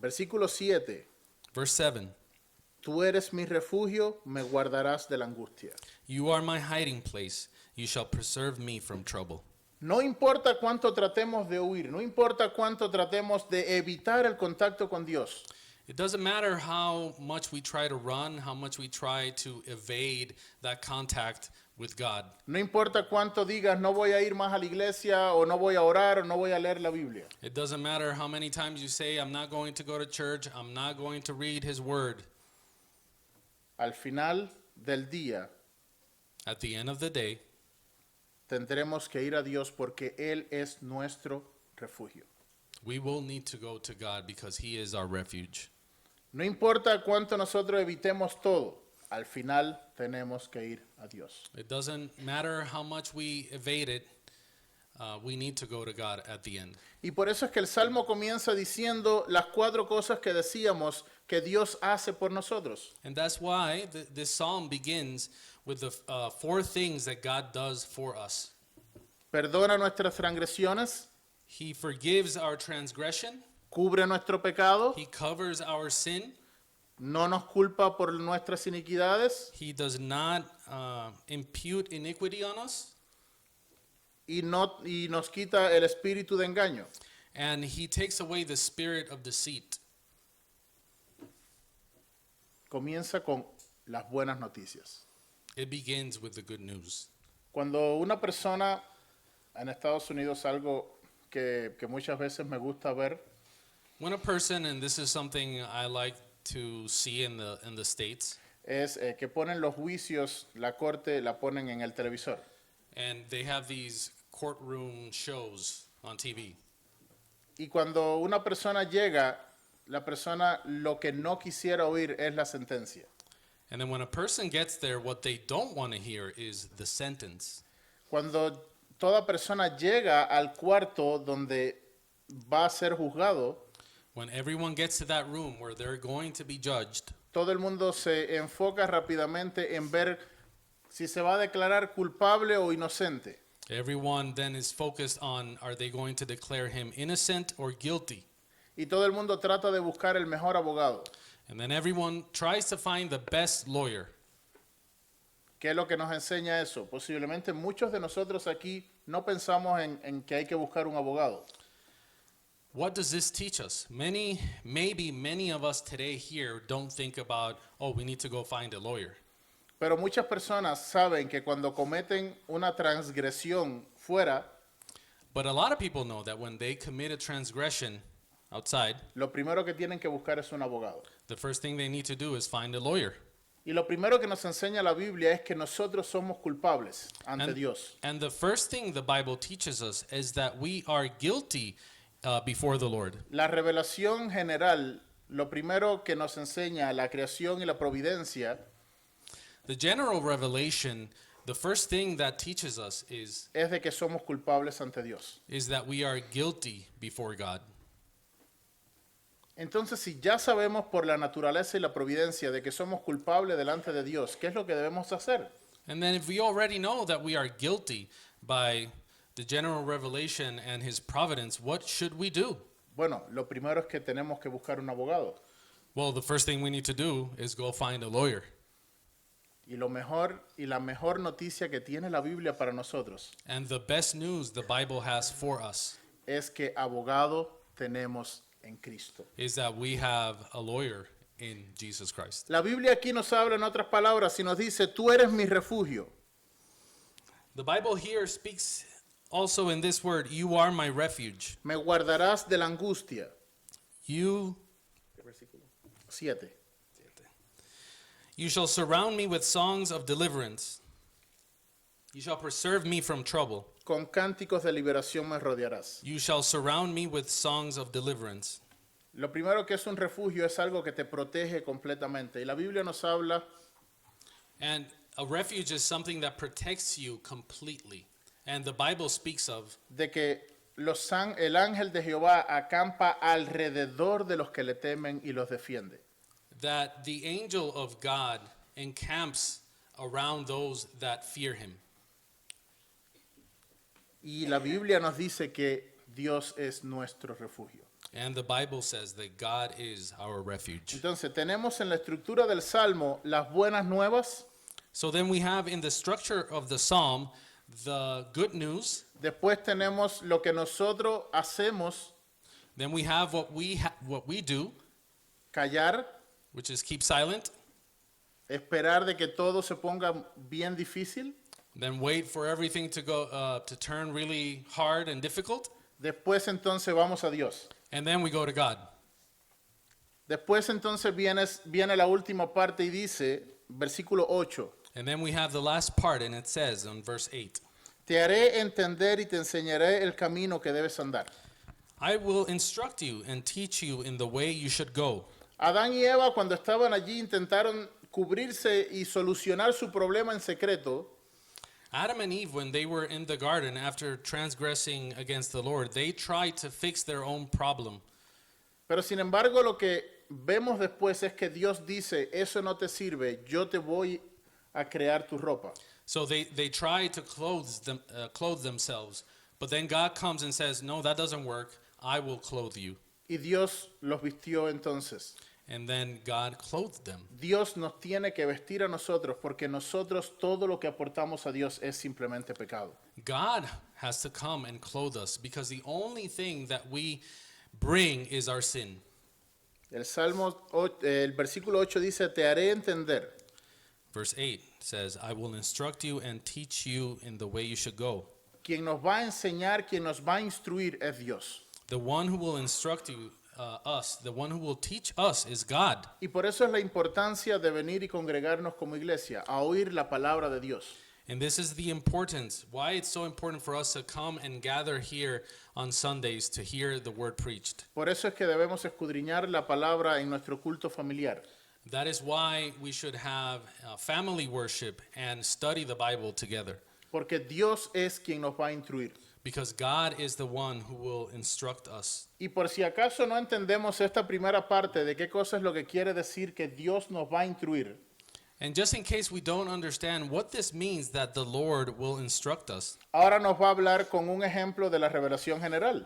Speaker 1: Versículo 7.
Speaker 2: Verse 7.
Speaker 1: Tú eres mi refugio, me guardarás de la angustia.
Speaker 2: You are my hiding place. You shall preserve me from trouble.
Speaker 1: No importa cuánto tratemos de huir, no importa cuánto tratemos de evitar el contacto con Dios.
Speaker 2: It doesn't matter how much we try to run, how much we try to evade that contact with God.
Speaker 1: No importa cuánto digas, no voy a ir más a la iglesia, o no voy a orar, o no voy a leer la Biblia.
Speaker 2: It doesn't matter how many times you say, "I'm not going to go to church, I'm not going to read his word."
Speaker 1: Al final del día,
Speaker 2: At the end of the day,
Speaker 1: tendremos que ir a Dios porque Él es nuestro refugio.
Speaker 2: we will need to go to God because he is our refuge.
Speaker 1: No importa cuánto nosotros evitemos todo, al final tenemos que ir a Dios.
Speaker 2: It doesn't matter how much we evade it, we need to go to God at the end.
Speaker 1: Y por eso es que el Salmo comienza diciendo las 4 cosas que decíamos que Dios hace por nosotros.
Speaker 2: And that's why this psalm begins with the 4 things that God does for us.
Speaker 1: Perdona nuestras transgresiones,
Speaker 2: He forgives our transgression,
Speaker 1: cubre nuestro pecado,
Speaker 2: he covers our sin,
Speaker 1: no nos culpa por nuestras iniquidades
Speaker 2: he does not impute iniquity on us,
Speaker 1: y nos quita el espíritu de engaño.
Speaker 2: and he takes away the spirit of deceit.
Speaker 1: Comienza con las buenas noticias.
Speaker 2: It begins with the good news.
Speaker 1: Cuando una persona en Estados Unidos, algo que muchas veces me gusta ver,
Speaker 2: When a person, and this is something I like to see in the States,
Speaker 1: es que ponen los juicios, la corte la ponen en el televisor.
Speaker 2: and they have these courtroom shows on TV.
Speaker 1: Y cuando una persona llega, la persona lo que no quisiera oír es la sentencia.
Speaker 2: And then when a person gets there, what they don't want to hear is the sentence.
Speaker 1: Cuando toda persona llega al cuarto donde va a ser juzgado,
Speaker 2: When everyone gets to that room where they're going to be judged,
Speaker 1: todo el mundo se enfoca rápidamente en ver si se va a declarar culpable o inocente.
Speaker 2: everyone then is focused on, are they going to declare him innocent or guilty?
Speaker 1: Y todo el mundo trata de buscar el mejor abogado.
Speaker 2: And then everyone tries to find the best lawyer.
Speaker 1: ¿Qué es lo que nos enseña eso? Posiblemente muchos de nosotros aquí no pensamos en que hay que buscar un abogado.
Speaker 2: What does this teach us? Maybe many of us today here don't think about, oh, we need to go find a lawyer.
Speaker 1: Pero muchas personas saben que cuando cometen una transgresión fuera,
Speaker 2: But a lot of people know that when they commit a transgression outside,
Speaker 1: lo primero que tienen que buscar es un abogado.
Speaker 2: the first thing they need to do is find a lawyer.
Speaker 1: Y lo primero que nos enseña la Biblia es que nosotros somos culpables ante Dios.
Speaker 2: And the first thing the Bible teaches us is that we are guilty before the Lord.
Speaker 1: La revelación general, lo primero que nos enseña la creación y la providencia
Speaker 2: The general revelation, the first thing that teaches us
Speaker 1: es de que somos culpables ante Dios.
Speaker 2: is that we are guilty before God.
Speaker 1: Entonces, si ya sabemos por la naturaleza y la providencia de que somos culpables delante de Dios, ¿qué es lo que debemos hacer?
Speaker 2: And then if we already know that we are guilty by the general revelation and his providence, what should we do?
Speaker 1: Bueno, lo primero es que tenemos que buscar un abogado.
Speaker 2: Well, the first thing we need to do is go find a lawyer.
Speaker 1: Y la mejor noticia que tiene la Biblia para nosotros
Speaker 2: And the best news the Bible has for us
Speaker 1: es que abogado tenemos en Cristo.
Speaker 2: is that we have a lawyer in Jesus Christ.
Speaker 1: La Biblia aquí nos habla en otras palabras y nos dice, tú eres mi refugio.
Speaker 2: The Bible here speaks also in this word, you are my refuge.
Speaker 1: Me guardarás de la angustia.
Speaker 2: You
Speaker 1: 7.
Speaker 2: You shall surround me with songs of deliverance. You shall preserve me from trouble.
Speaker 1: Con cánticos de liberación me rodearás.
Speaker 2: You shall surround me with songs of deliverance.
Speaker 1: Lo primero que es un refugio es algo que te protege completamente. Y la Biblia nos habla
Speaker 2: And a refuge is something that protects you completely. And the Bible speaks of
Speaker 1: de que el ángel de Jehová acampa alrededor de los que le temen y los defiende.
Speaker 2: that the angel of God encamps around those that fear him.
Speaker 1: Y la Biblia nos dice que Dios es nuestro refugio.
Speaker 2: And the Bible says that God is our refuge.
Speaker 1: Entonces tenemos en la estructura del Salmo las buenas nuevas,
Speaker 2: So then we have in the structure of the psalm the good news.
Speaker 1: después tenemos lo que nosotros hacemos,
Speaker 2: Then we have what we do,
Speaker 1: callar,
Speaker 2: which is keep silent.
Speaker 1: esperar de que todo se ponga bien difícil.
Speaker 2: Then wait for everything to go to turn really hard and difficult.
Speaker 1: Después entonces vamos a Dios.
Speaker 2: And then we go to God.
Speaker 1: Después entonces viene la última parte y dice, versículo 8,
Speaker 2: And then we have the last part, and it says on verse 8,
Speaker 1: te haré entender y te enseñaré el camino que debes andar.
Speaker 2: I will instruct you and teach you in the way you should go.
Speaker 1: Adán y Eva cuando estaban allí intentaron cubrirse y solucionar su problema en secreto,
Speaker 2: Adam and Eve, when they were in the garden after transgressing against the Lord, they tried to fix their own problem.
Speaker 1: pero sin embargo lo que vemos después es que Dios dice, eso no te sirve, yo te voy a crear tu ropa.
Speaker 2: So they tried to clothe themselves, but then God comes and says, no, that doesn't work. I will clothe you.
Speaker 1: Y Dios los vistió entonces.
Speaker 2: And then God clothed them.
Speaker 1: Dios nos tiene que vestir a nosotros porque nosotros todo lo que aportamos a Dios es simplemente pecado.
Speaker 2: God has to come and clothe us because the only thing that we bring is our sin.
Speaker 1: El versículo 8 dice, te haré entender.
Speaker 2: Verse 8 says, I will instruct you and teach you in the way you should go.
Speaker 1: Quien nos va a enseñar, quien nos va a instruir es Dios.
Speaker 2: The one who will instruct us, the one who will teach us is God.
Speaker 1: Y por eso es la importancia de venir y congregarnos como iglesia, a oír la palabra de Dios.
Speaker 2: And this is the importance, why it's so important for us to come and gather here on Sundays to hear the word preached.
Speaker 1: Por eso es que debemos escudriñar la palabra en nuestro culto familiar.
Speaker 2: That is why we should have family worship and study the Bible together.
Speaker 1: Porque Dios es quien nos va a instruir.
Speaker 2: Because God is the one who will instruct us.
Speaker 1: Y por si acaso no entendemos esta primera parte de qué cosa es lo que quiere decir que Dios nos va a instruir,
Speaker 2: And just in case we don't understand what this means that the Lord will instruct us,
Speaker 1: ahora nos va a hablar con un ejemplo de la revelación general.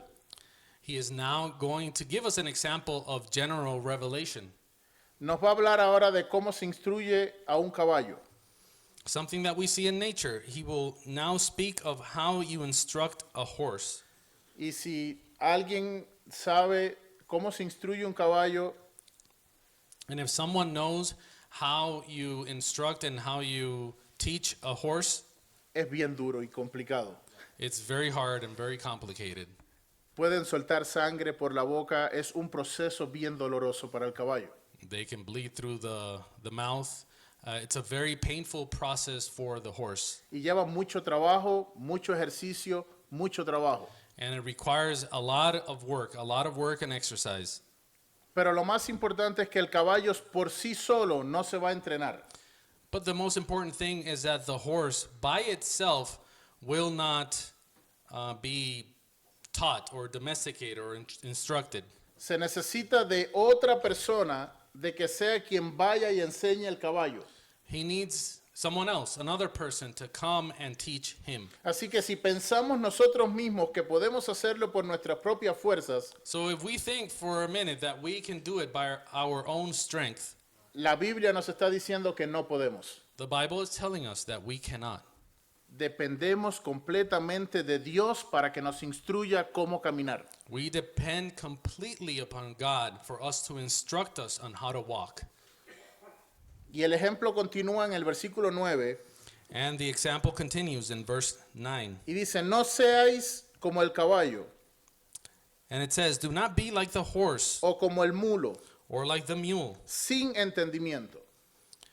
Speaker 2: He is now going to give us an example of general revelation.
Speaker 1: Nos va a hablar ahora de cómo se instruye a un caballo.
Speaker 2: Something that we see in nature. He will now speak of how you instruct a horse.
Speaker 1: Y si alguien sabe cómo se instruye un caballo,
Speaker 2: And if someone knows how you instruct and how you teach a horse,
Speaker 1: es bien duro y complicado.
Speaker 2: it's very hard and very complicated.
Speaker 1: Pueden soltar sangre por la boca, es un proceso bien doloroso para el caballo.
Speaker 2: They can bleed through the mouth. It's a very painful process for the horse.
Speaker 1: Y lleva mucho trabajo, mucho ejercicio, mucho trabajo.
Speaker 2: And it requires a lot of work and exercise.
Speaker 1: Pero lo más importante es que el caballo por sí solo no se va a entrenar.
Speaker 2: But the most important thing is that the horse by itself will not be taught or domesticated or instructed.
Speaker 1: Se necesita de otra persona de que sea quien vaya y enseñe el caballo.
Speaker 2: He needs someone else, another person, to come and teach him.
Speaker 1: Así que si pensamos nosotros mismos que podemos hacerlo por nuestras propias fuerzas,
Speaker 2: So if we think for a minute that we can do it by our own strength,
Speaker 1: la Biblia nos está diciendo que no podemos.
Speaker 2: the Bible is telling us that we cannot.
Speaker 1: Dependemos completamente de Dios para que nos instruya cómo caminar.
Speaker 2: We depend completely upon God for us to instruct us on how to walk.
Speaker 1: Y el ejemplo continúa en el versículo 9
Speaker 2: And the example continues in verse 9.
Speaker 1: y dice, no seáis como el caballo
Speaker 2: And it says, "Do not be like the horse
Speaker 1: o como el mulo,
Speaker 2: or like the mule,
Speaker 1: sin entendimiento,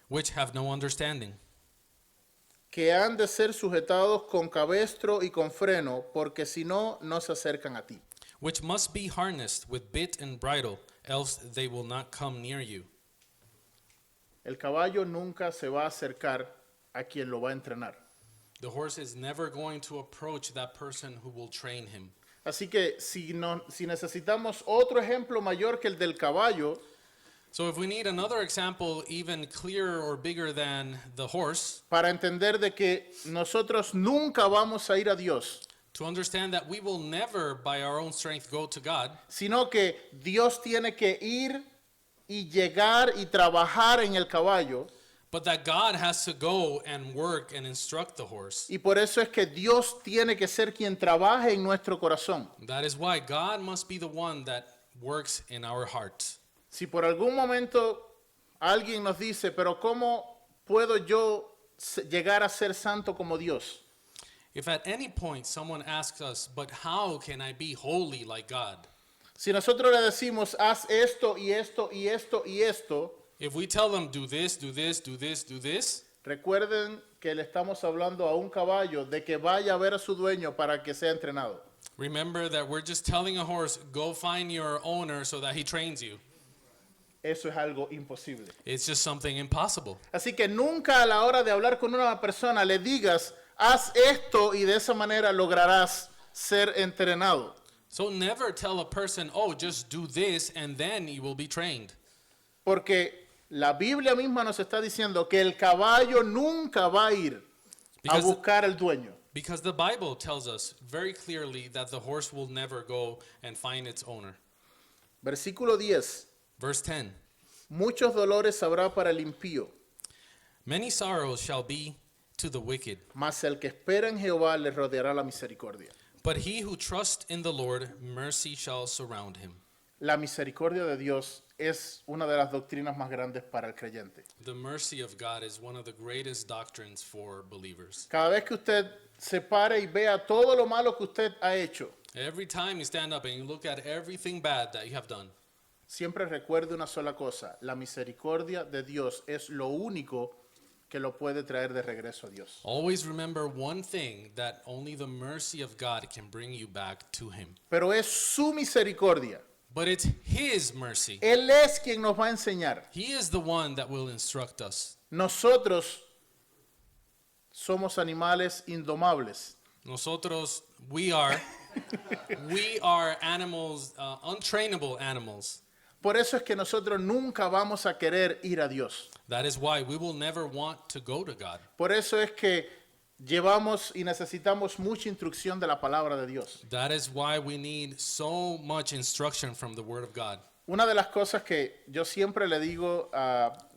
Speaker 2: which have no understanding,
Speaker 1: que han de ser sujetados con cabestro y con freno, porque si no, no se acercan a ti.
Speaker 2: which must be harnessed with bit and bridle, else they will not come near you."
Speaker 1: El caballo nunca se va a acercar a quien lo va a entrenar.
Speaker 2: The horse is never going to approach that person who will train him.
Speaker 1: Así que si necesitamos otro ejemplo mayor que el del caballo,
Speaker 2: So if we need another example even clearer or bigger than the horse,
Speaker 1: para entender de que nosotros nunca vamos a ir a Dios,
Speaker 2: to understand that we will never by our own strength go to God,
Speaker 1: sino que Dios tiene que ir y llegar y trabajar en el caballo,
Speaker 2: but that God has to go and work and instruct the horse.
Speaker 1: y por eso es que Dios tiene que ser quien trabaje en nuestro corazón.
Speaker 2: That is why God must be the one that works in our hearts.
Speaker 1: Si por algún momento alguien nos dice, pero ¿cómo puedo yo llegar a ser santo como Dios?
Speaker 2: If at any point someone asks us, "But how can I be holy like God?"
Speaker 1: Si nosotros le decimos, haz esto y esto y esto y esto,
Speaker 2: If we tell them, "Do this, do this, do this, do this,"
Speaker 1: recuerden que le estamos hablando a un caballo de que vaya a ver a su dueño para que sea entrenado.
Speaker 2: remember that we're just telling a horse, "Go find your owner so that he trains you."
Speaker 1: Eso es algo imposible.
Speaker 2: It's just something impossible.
Speaker 1: Así que nunca a la hora de hablar con una persona le digas, haz esto y de esa manera lograrás ser entrenado.
Speaker 2: So never tell a person, "Oh, just do this and then you will be trained."
Speaker 1: Porque la Biblia misma nos está diciendo que el caballo nunca va a ir a
Speaker 2: Because-
Speaker 1: buscar al dueño.
Speaker 2: Because the Bible tells us very clearly that the horse will never go and find its owner.
Speaker 1: Versículo 10.
Speaker 2: Verse 10.
Speaker 1: Muchos dolores habrá para el impío,
Speaker 2: Many sorrows shall be to the wicked,
Speaker 1: mas el que espera en Jehová le rodeará la misericordia.
Speaker 2: but he who trusts in the Lord, mercy shall surround him.
Speaker 1: La misericordia de Dios es una de las doctrinas más grandes para el creyente.
Speaker 2: The mercy of God is one of the greatest doctrines for believers.
Speaker 1: Cada vez que usted se pare y vea todo lo malo que usted ha hecho,
Speaker 2: Every time you stand up and you look at everything bad that you have done,
Speaker 1: siempre recuerde una sola cosa, la misericordia de Dios es lo único que lo puede traer de regreso a Dios.
Speaker 2: always remember one thing, that only the mercy of God can bring you back to him.
Speaker 1: Pero es su misericordia.
Speaker 2: But it's his mercy.
Speaker 1: Él es quien nos va a enseñar.
Speaker 2: He is the one that will instruct us.
Speaker 1: Nosotros somos animales indomables.
Speaker 2: Nosotros, we are animals, untrainable animals.
Speaker 1: Por eso es que nosotros nunca vamos a querer ir a Dios.
Speaker 2: That is why we will never want to go to God.
Speaker 1: Por eso es que llevamos y necesitamos mucha instrucción de la palabra de Dios.
Speaker 2: That is why we need so much instruction from the Word of God.
Speaker 1: Una de las cosas que yo siempre le digo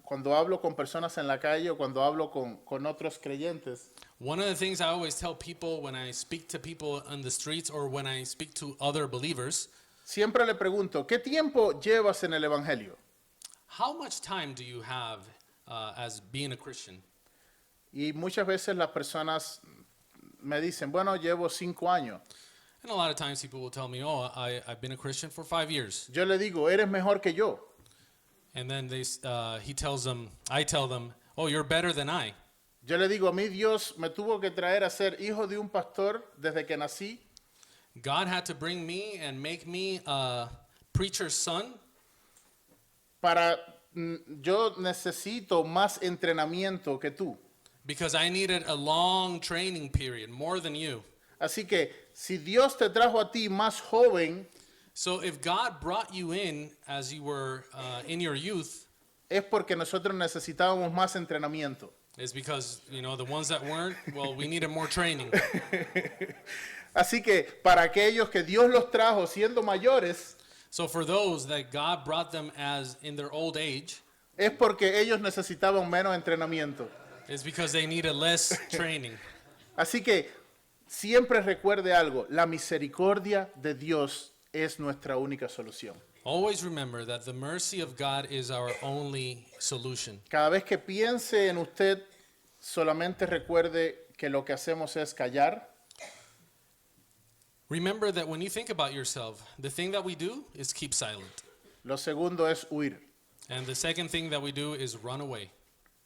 Speaker 1: cuando hablo con personas en la calle o cuando hablo con otros creyentes,
Speaker 2: One of the things I always tell people when I speak to people on the streets or when I speak to other believers,
Speaker 1: siempre le pregunto, ¿qué tiempo llevas en el Evangelio?
Speaker 2: how much time do you have as being a Christian?
Speaker 1: Y muchas veces las personas me dicen, bueno, llevo 5 años.
Speaker 2: And a lot of times people will tell me, "Oh, I've been a Christian for 5 years."
Speaker 1: Yo le digo, eres mejor que yo.
Speaker 2: And then I tell them, "Oh, you're better than I."
Speaker 1: Yo le digo, a mí Dios me tuvo que traer a ser hijo de un pastor desde que nací,
Speaker 2: God had to bring me and make me a preacher's son
Speaker 1: para yo necesito más entrenamiento que tú.
Speaker 2: because I needed a long training period, more than you.
Speaker 1: Así que si Dios te trajo a ti más joven,
Speaker 2: So if God brought you in as you were in your youth,
Speaker 1: es porque nosotros necesitábamos más entrenamiento.
Speaker 2: It's because, the ones that weren't, well, we needed more training.
Speaker 1: Así que para aquellos que Dios los trajo siendo mayores,
Speaker 2: So for those that God brought them as in their old age,
Speaker 1: es porque ellos necesitaban menos entrenamiento.
Speaker 2: it's because they needed less training.
Speaker 1: Así que siempre recuerde algo, la misericordia de Dios es nuestra única solución.
Speaker 2: Always remember that the mercy of God is our only solution.
Speaker 1: Cada vez que piense en usted, solamente recuerde que lo que hacemos es callar,
Speaker 2: Remember that when you think about yourself, the thing that we do is keep silent.
Speaker 1: lo segundo es huir,
Speaker 2: And the second thing that we do is run away.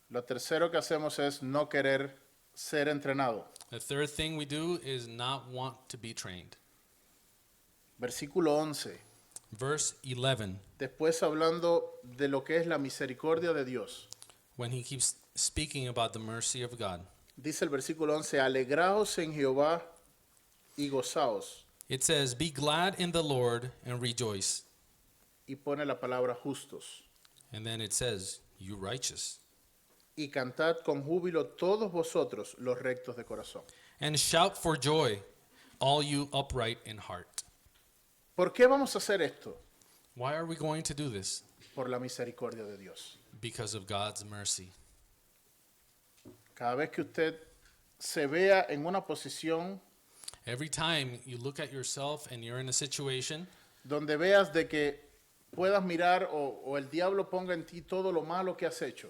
Speaker 1: lo tercero que hacemos es no querer ser entrenado.
Speaker 2: The third thing we do is not want to be trained.
Speaker 1: Versículo 11,
Speaker 2: Verse 11,
Speaker 1: después hablando de lo que es la misericordia de Dios.
Speaker 2: when he keeps speaking about the mercy of God.
Speaker 1: Dice el versículo 11, alegraos en Jehová y gozaos.
Speaker 2: It says, "Be glad in the Lord and rejoice."
Speaker 1: Y pone la palabra justos.
Speaker 2: And then it says, "You righteous."
Speaker 1: Y cantad con júbilo todos vosotros los rectos de corazón.
Speaker 2: And shout for joy, all you upright in heart.
Speaker 1: ¿Por qué vamos a hacer esto?
Speaker 2: Why are we going to do this?
Speaker 1: Por la misericordia de Dios.
Speaker 2: Because of God's mercy.
Speaker 1: Cada vez que usted se vea en una posición
Speaker 2: Every time you look at yourself and you're in a situation
Speaker 1: donde veas de que puedas mirar o el diablo ponga en ti todo lo malo que has hecho,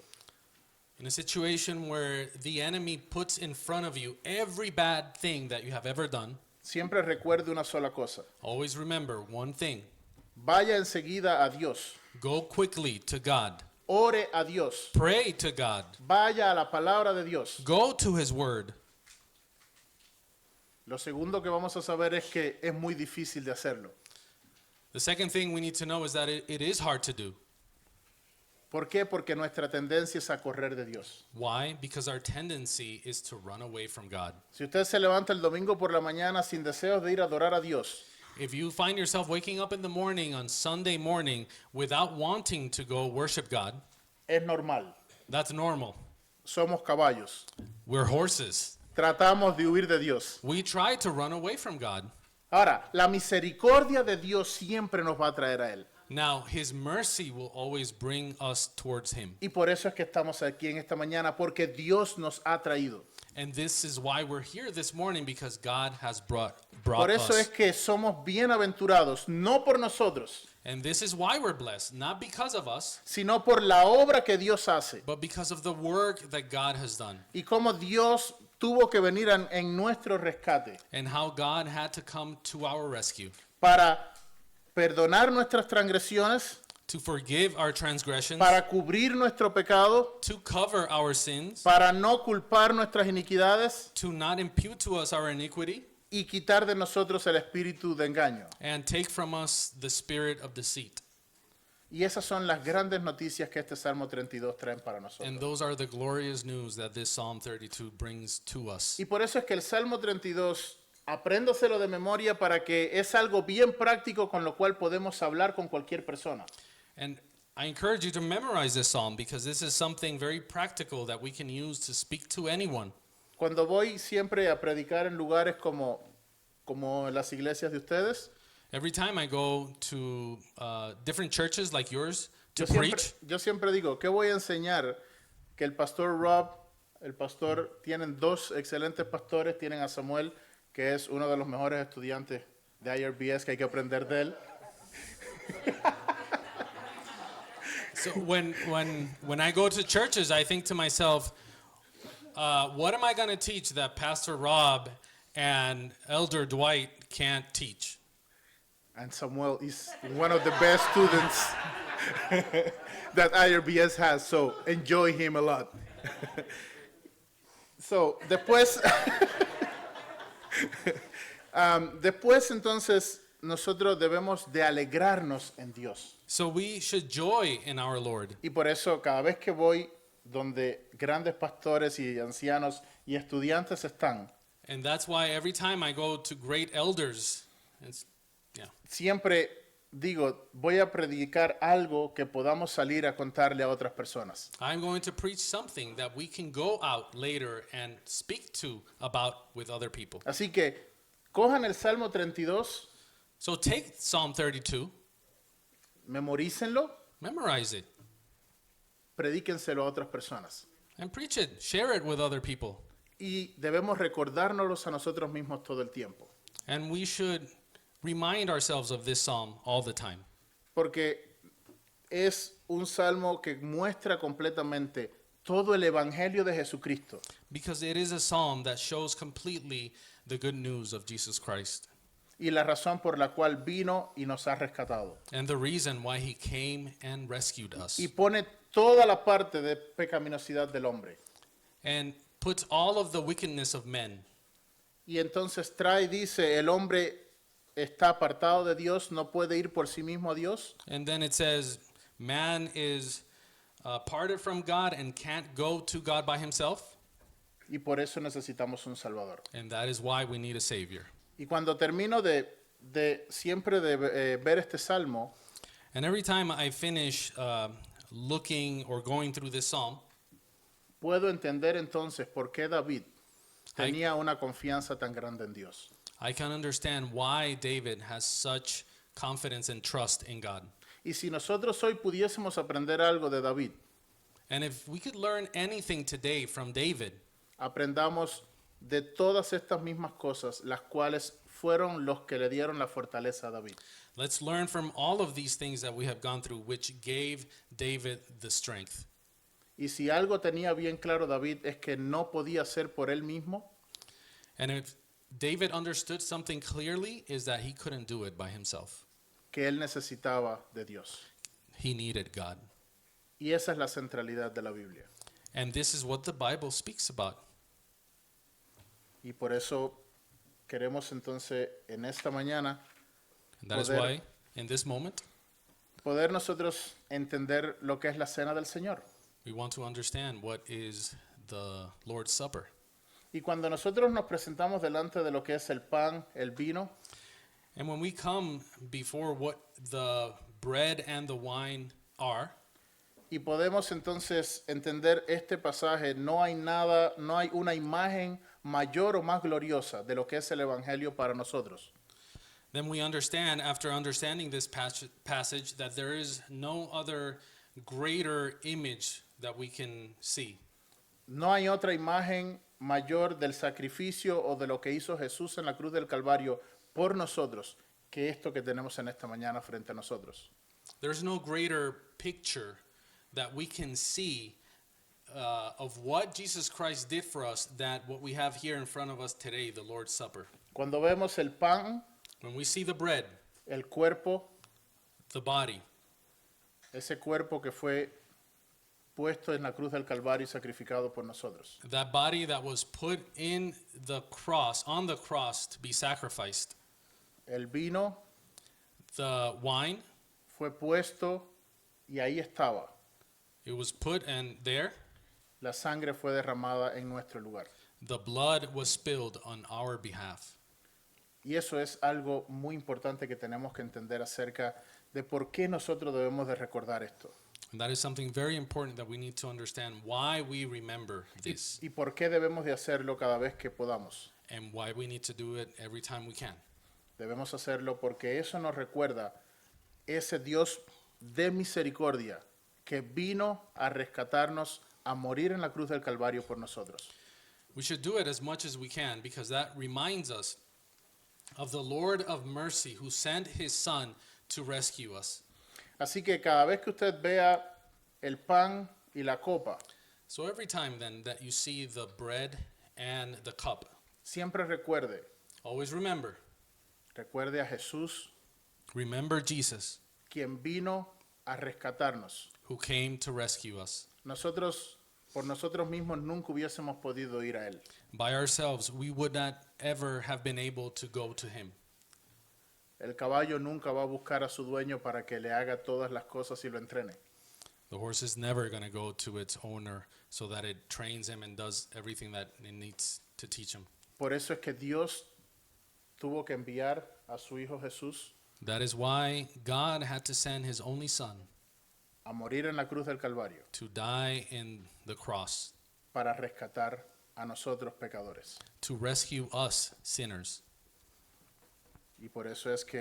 Speaker 2: in a situation where the enemy puts in front of you every bad thing that you have ever done,
Speaker 1: siempre recuerde una sola cosa.
Speaker 2: always remember one thing.
Speaker 1: Vaya enseguida a Dios.
Speaker 2: Go quickly to God.
Speaker 1: Ore a Dios.
Speaker 2: Pray to God.
Speaker 1: Vaya a la palabra de Dios.
Speaker 2: Go to his word.
Speaker 1: Lo segundo que vamos a saber es que es muy difícil de hacerlo.
Speaker 2: The second thing we need to know is that it is hard to do.
Speaker 1: ¿Por qué? Porque nuestra tendencia es a correr de Dios.
Speaker 2: Why? Because our tendency is to run away from God.
Speaker 1: Si usted se levanta el domingo por la mañana sin deseos de ir a adorar a Dios,
Speaker 2: If you find yourself waking up in the morning on Sunday morning without wanting to go worship God,
Speaker 1: es normal.
Speaker 2: that's normal.
Speaker 1: Somos caballos.
Speaker 2: We're horses.
Speaker 1: Tratamos de huir de Dios.
Speaker 2: We try to run away from God.
Speaker 1: Ahora, la misericordia de Dios siempre nos va a traer a Él.
Speaker 2: Now, his mercy will always bring us towards him.
Speaker 1: Y por eso es que estamos aquí en esta mañana, porque Dios nos ha traído.
Speaker 2: And this is why we're here this morning, because God has brought
Speaker 1: Por eso es
Speaker 2: us.
Speaker 1: que somos bienaventurados, no por nosotros,
Speaker 2: And this is why we're blessed, not because of us,
Speaker 1: sino por la obra que Dios hace.
Speaker 2: but because of the work that God has done.
Speaker 1: Y cómo Dios tuvo que venir en nuestro rescate
Speaker 2: And how God had to come to our rescue
Speaker 1: para perdonar nuestras transgresiones,
Speaker 2: to forgive our transgressions,
Speaker 1: para cubrir nuestro pecado,
Speaker 2: to cover our sins,
Speaker 1: para no culpar nuestras iniquidades
Speaker 2: to not impute to us our iniquity,
Speaker 1: y quitar de nosotros el espíritu de engaño.
Speaker 2: and take from us the spirit of deceit.
Speaker 1: Y esas son las grandes noticias que este Salmo 32 traen para
Speaker 2: And
Speaker 1: nosotros.
Speaker 2: those are the glorious news that this Psalm 32 brings to us.
Speaker 1: Y por eso es que el Salmo 32, apréndaselo de memoria para que es algo bien práctico con lo cual podemos hablar con cualquier persona.
Speaker 2: And I encourage you to memorize this psalm, because this is something very practical that we can use to speak to anyone.
Speaker 1: Cuando voy siempre a predicar en lugares como las iglesias de ustedes,
Speaker 2: Every time I go to different churches like yours to
Speaker 1: yo
Speaker 2: preach,
Speaker 1: siempre digo, ¿qué voy a enseñar? Que el pastor Rob, tienen dos excelentes pastores, tienen a Samuel, que es uno de los mejores estudiantes de IRBS, que hay que aprender de él.
Speaker 2: so when I go to churches, I think to myself, what am I going to teach that Pastor Rob and Elder Dwight can't teach?
Speaker 1: And Samuel is one of the best students that IRBS has, so enjoy him a lot. So, después, después entonces nosotros debemos de alegrarnos en Dios.
Speaker 2: So we should joy in our Lord.
Speaker 1: Y por eso cada vez que voy donde grandes pastores y ancianos y estudiantes están,
Speaker 2: And that's why every time I go to great elders, it's, yeah,
Speaker 1: siempre voy a predicar algo que podamos salir a contarle a otras personas.
Speaker 2: I'm going to preach something that we can go out later and speak to about with other people.
Speaker 1: Así que cojan el Salmo 32,
Speaker 2: So take Psalm 32,
Speaker 1: memorícenlo,
Speaker 2: memorize it,
Speaker 1: predíquenselo a otras personas.
Speaker 2: and preach it. Share it with other people.
Speaker 1: Y debemos recordárnoslos a nosotros mismos todo el tiempo.
Speaker 2: And we should remind ourselves of this psalm all the time.
Speaker 1: Porque es un salmo que muestra completamente todo el evangelio de Jesucristo.
Speaker 2: Because it is a psalm that shows completely the good news of Jesus Christ
Speaker 1: Y la razón por la cual vino y nos ha rescatado.
Speaker 2: and the reason why he came and rescued us.
Speaker 1: Y pone toda la parte de pecaminosidad del hombre.
Speaker 2: And puts all of the wickedness of men.
Speaker 1: Y entonces trae, dice, el hombre está apartado de Dios, no puede ir por sí mismo a Dios.
Speaker 2: And then it says, man is parted from God and can't go to God by himself.
Speaker 1: Y por eso necesitamos un Salvador.
Speaker 2: And that is why we need a Savior.
Speaker 1: Y cuando termino de siempre de ver este salmo,
Speaker 2: And every time I finish looking or going through this psalm,
Speaker 1: puedo entender entonces por qué David tenía una confianza tan grande en Dios.
Speaker 2: I can understand why David has such confidence and trust in God.
Speaker 1: Y si nosotros hoy pudiésemos aprender algo de David,
Speaker 2: And if we could learn anything today from David,
Speaker 1: aprendamos de todas estas mismas cosas, las cuales fueron los que le dieron la fortaleza a David.
Speaker 2: let's learn from all of these things that we have gone through, which gave David the strength.
Speaker 1: Y si algo tenía bien claro David es que no podía ser por él mismo,
Speaker 2: And if David understood something clearly, is that he couldn't do it by himself.
Speaker 1: que él necesitaba de Dios.
Speaker 2: He needed God.
Speaker 1: Y esa es la centralidad de la Biblia.
Speaker 2: And this is what the Bible speaks about.
Speaker 1: Y por eso queremos entonces en esta mañana
Speaker 2: And that is
Speaker 1: Poder.
Speaker 2: why, in this moment,
Speaker 1: poder nosotros entender lo que es la cena del Señor.
Speaker 2: we want to understand what is the Lord's Supper.
Speaker 1: Y cuando nosotros nos presentamos delante de lo que es el pan, el vino,
Speaker 2: And when we come before what the bread and the wine are,
Speaker 1: y podemos entonces entender este pasaje, no hay nada, no hay una imagen mayor o más gloriosa de lo que es el Evangelio para nosotros.
Speaker 2: then we understand, after understanding this passage, that there is no other greater image that we can see.
Speaker 1: No hay otra imagen mayor del sacrificio o de lo que hizo Jesús en la cruz del Calvario por nosotros que esto que tenemos en esta mañana frente a nosotros.
Speaker 2: There's no greater picture that we can see of what Jesus Christ did for us than what we have here in front of us today, the Lord's Supper.
Speaker 1: Cuando vemos el pan,
Speaker 2: When we see the bread,
Speaker 1: el cuerpo,
Speaker 2: the body,
Speaker 1: ese cuerpo que fue puesto en la cruz del Calvario y sacrificado por nosotros.
Speaker 2: that body that was put in the cross, on the cross to be sacrificed,
Speaker 1: El vino
Speaker 2: the wine,
Speaker 1: fue puesto y ahí estaba.
Speaker 2: it was put, and there,
Speaker 1: La sangre fue derramada en nuestro lugar.
Speaker 2: the blood was spilled on our behalf.
Speaker 1: Y eso es algo muy importante que tenemos que entender acerca de por qué nosotros debemos de recordar esto.
Speaker 2: And that is something very important that we need to understand why we remember this
Speaker 1: Y por qué debemos de hacerlo cada vez que podamos.
Speaker 2: and why we need to do it every time we can.
Speaker 1: Debemos hacerlo porque eso nos recuerda ese Dios de misericordia que vino a rescatarnos, a morir en la cruz del Calvario por nosotros.
Speaker 2: We should do it as much as we can because that reminds us of the Lord of mercy who sent his son to rescue us.
Speaker 1: Así que cada vez que usted vea el pan y la copa,
Speaker 2: So every time then that you see the bread and the cup,
Speaker 1: siempre recuerde
Speaker 2: recuerde
Speaker 1: a Jesús,
Speaker 2: remember Jesus
Speaker 1: quien vino a rescatarnos.
Speaker 2: who came to rescue us.
Speaker 1: Nosotros, por nosotros mismos, nunca hubiésemos podido ir a Él.
Speaker 2: By ourselves, we would not ever have been able to go to him.
Speaker 1: El caballo nunca va a buscar a su dueño para que le haga todas las cosas y lo entrene.
Speaker 2: The horse is never going to go to its owner so that it trains him and does everything that it needs to teach him.
Speaker 1: Por eso es que Dios tuvo que enviar a su Hijo Jesús
Speaker 2: That is why God had to send his only son
Speaker 1: a morir en la cruz del Calvario
Speaker 2: to die in the cross
Speaker 1: para rescatar a nosotros pecadores.
Speaker 2: to rescue us sinners.
Speaker 1: Y por eso es que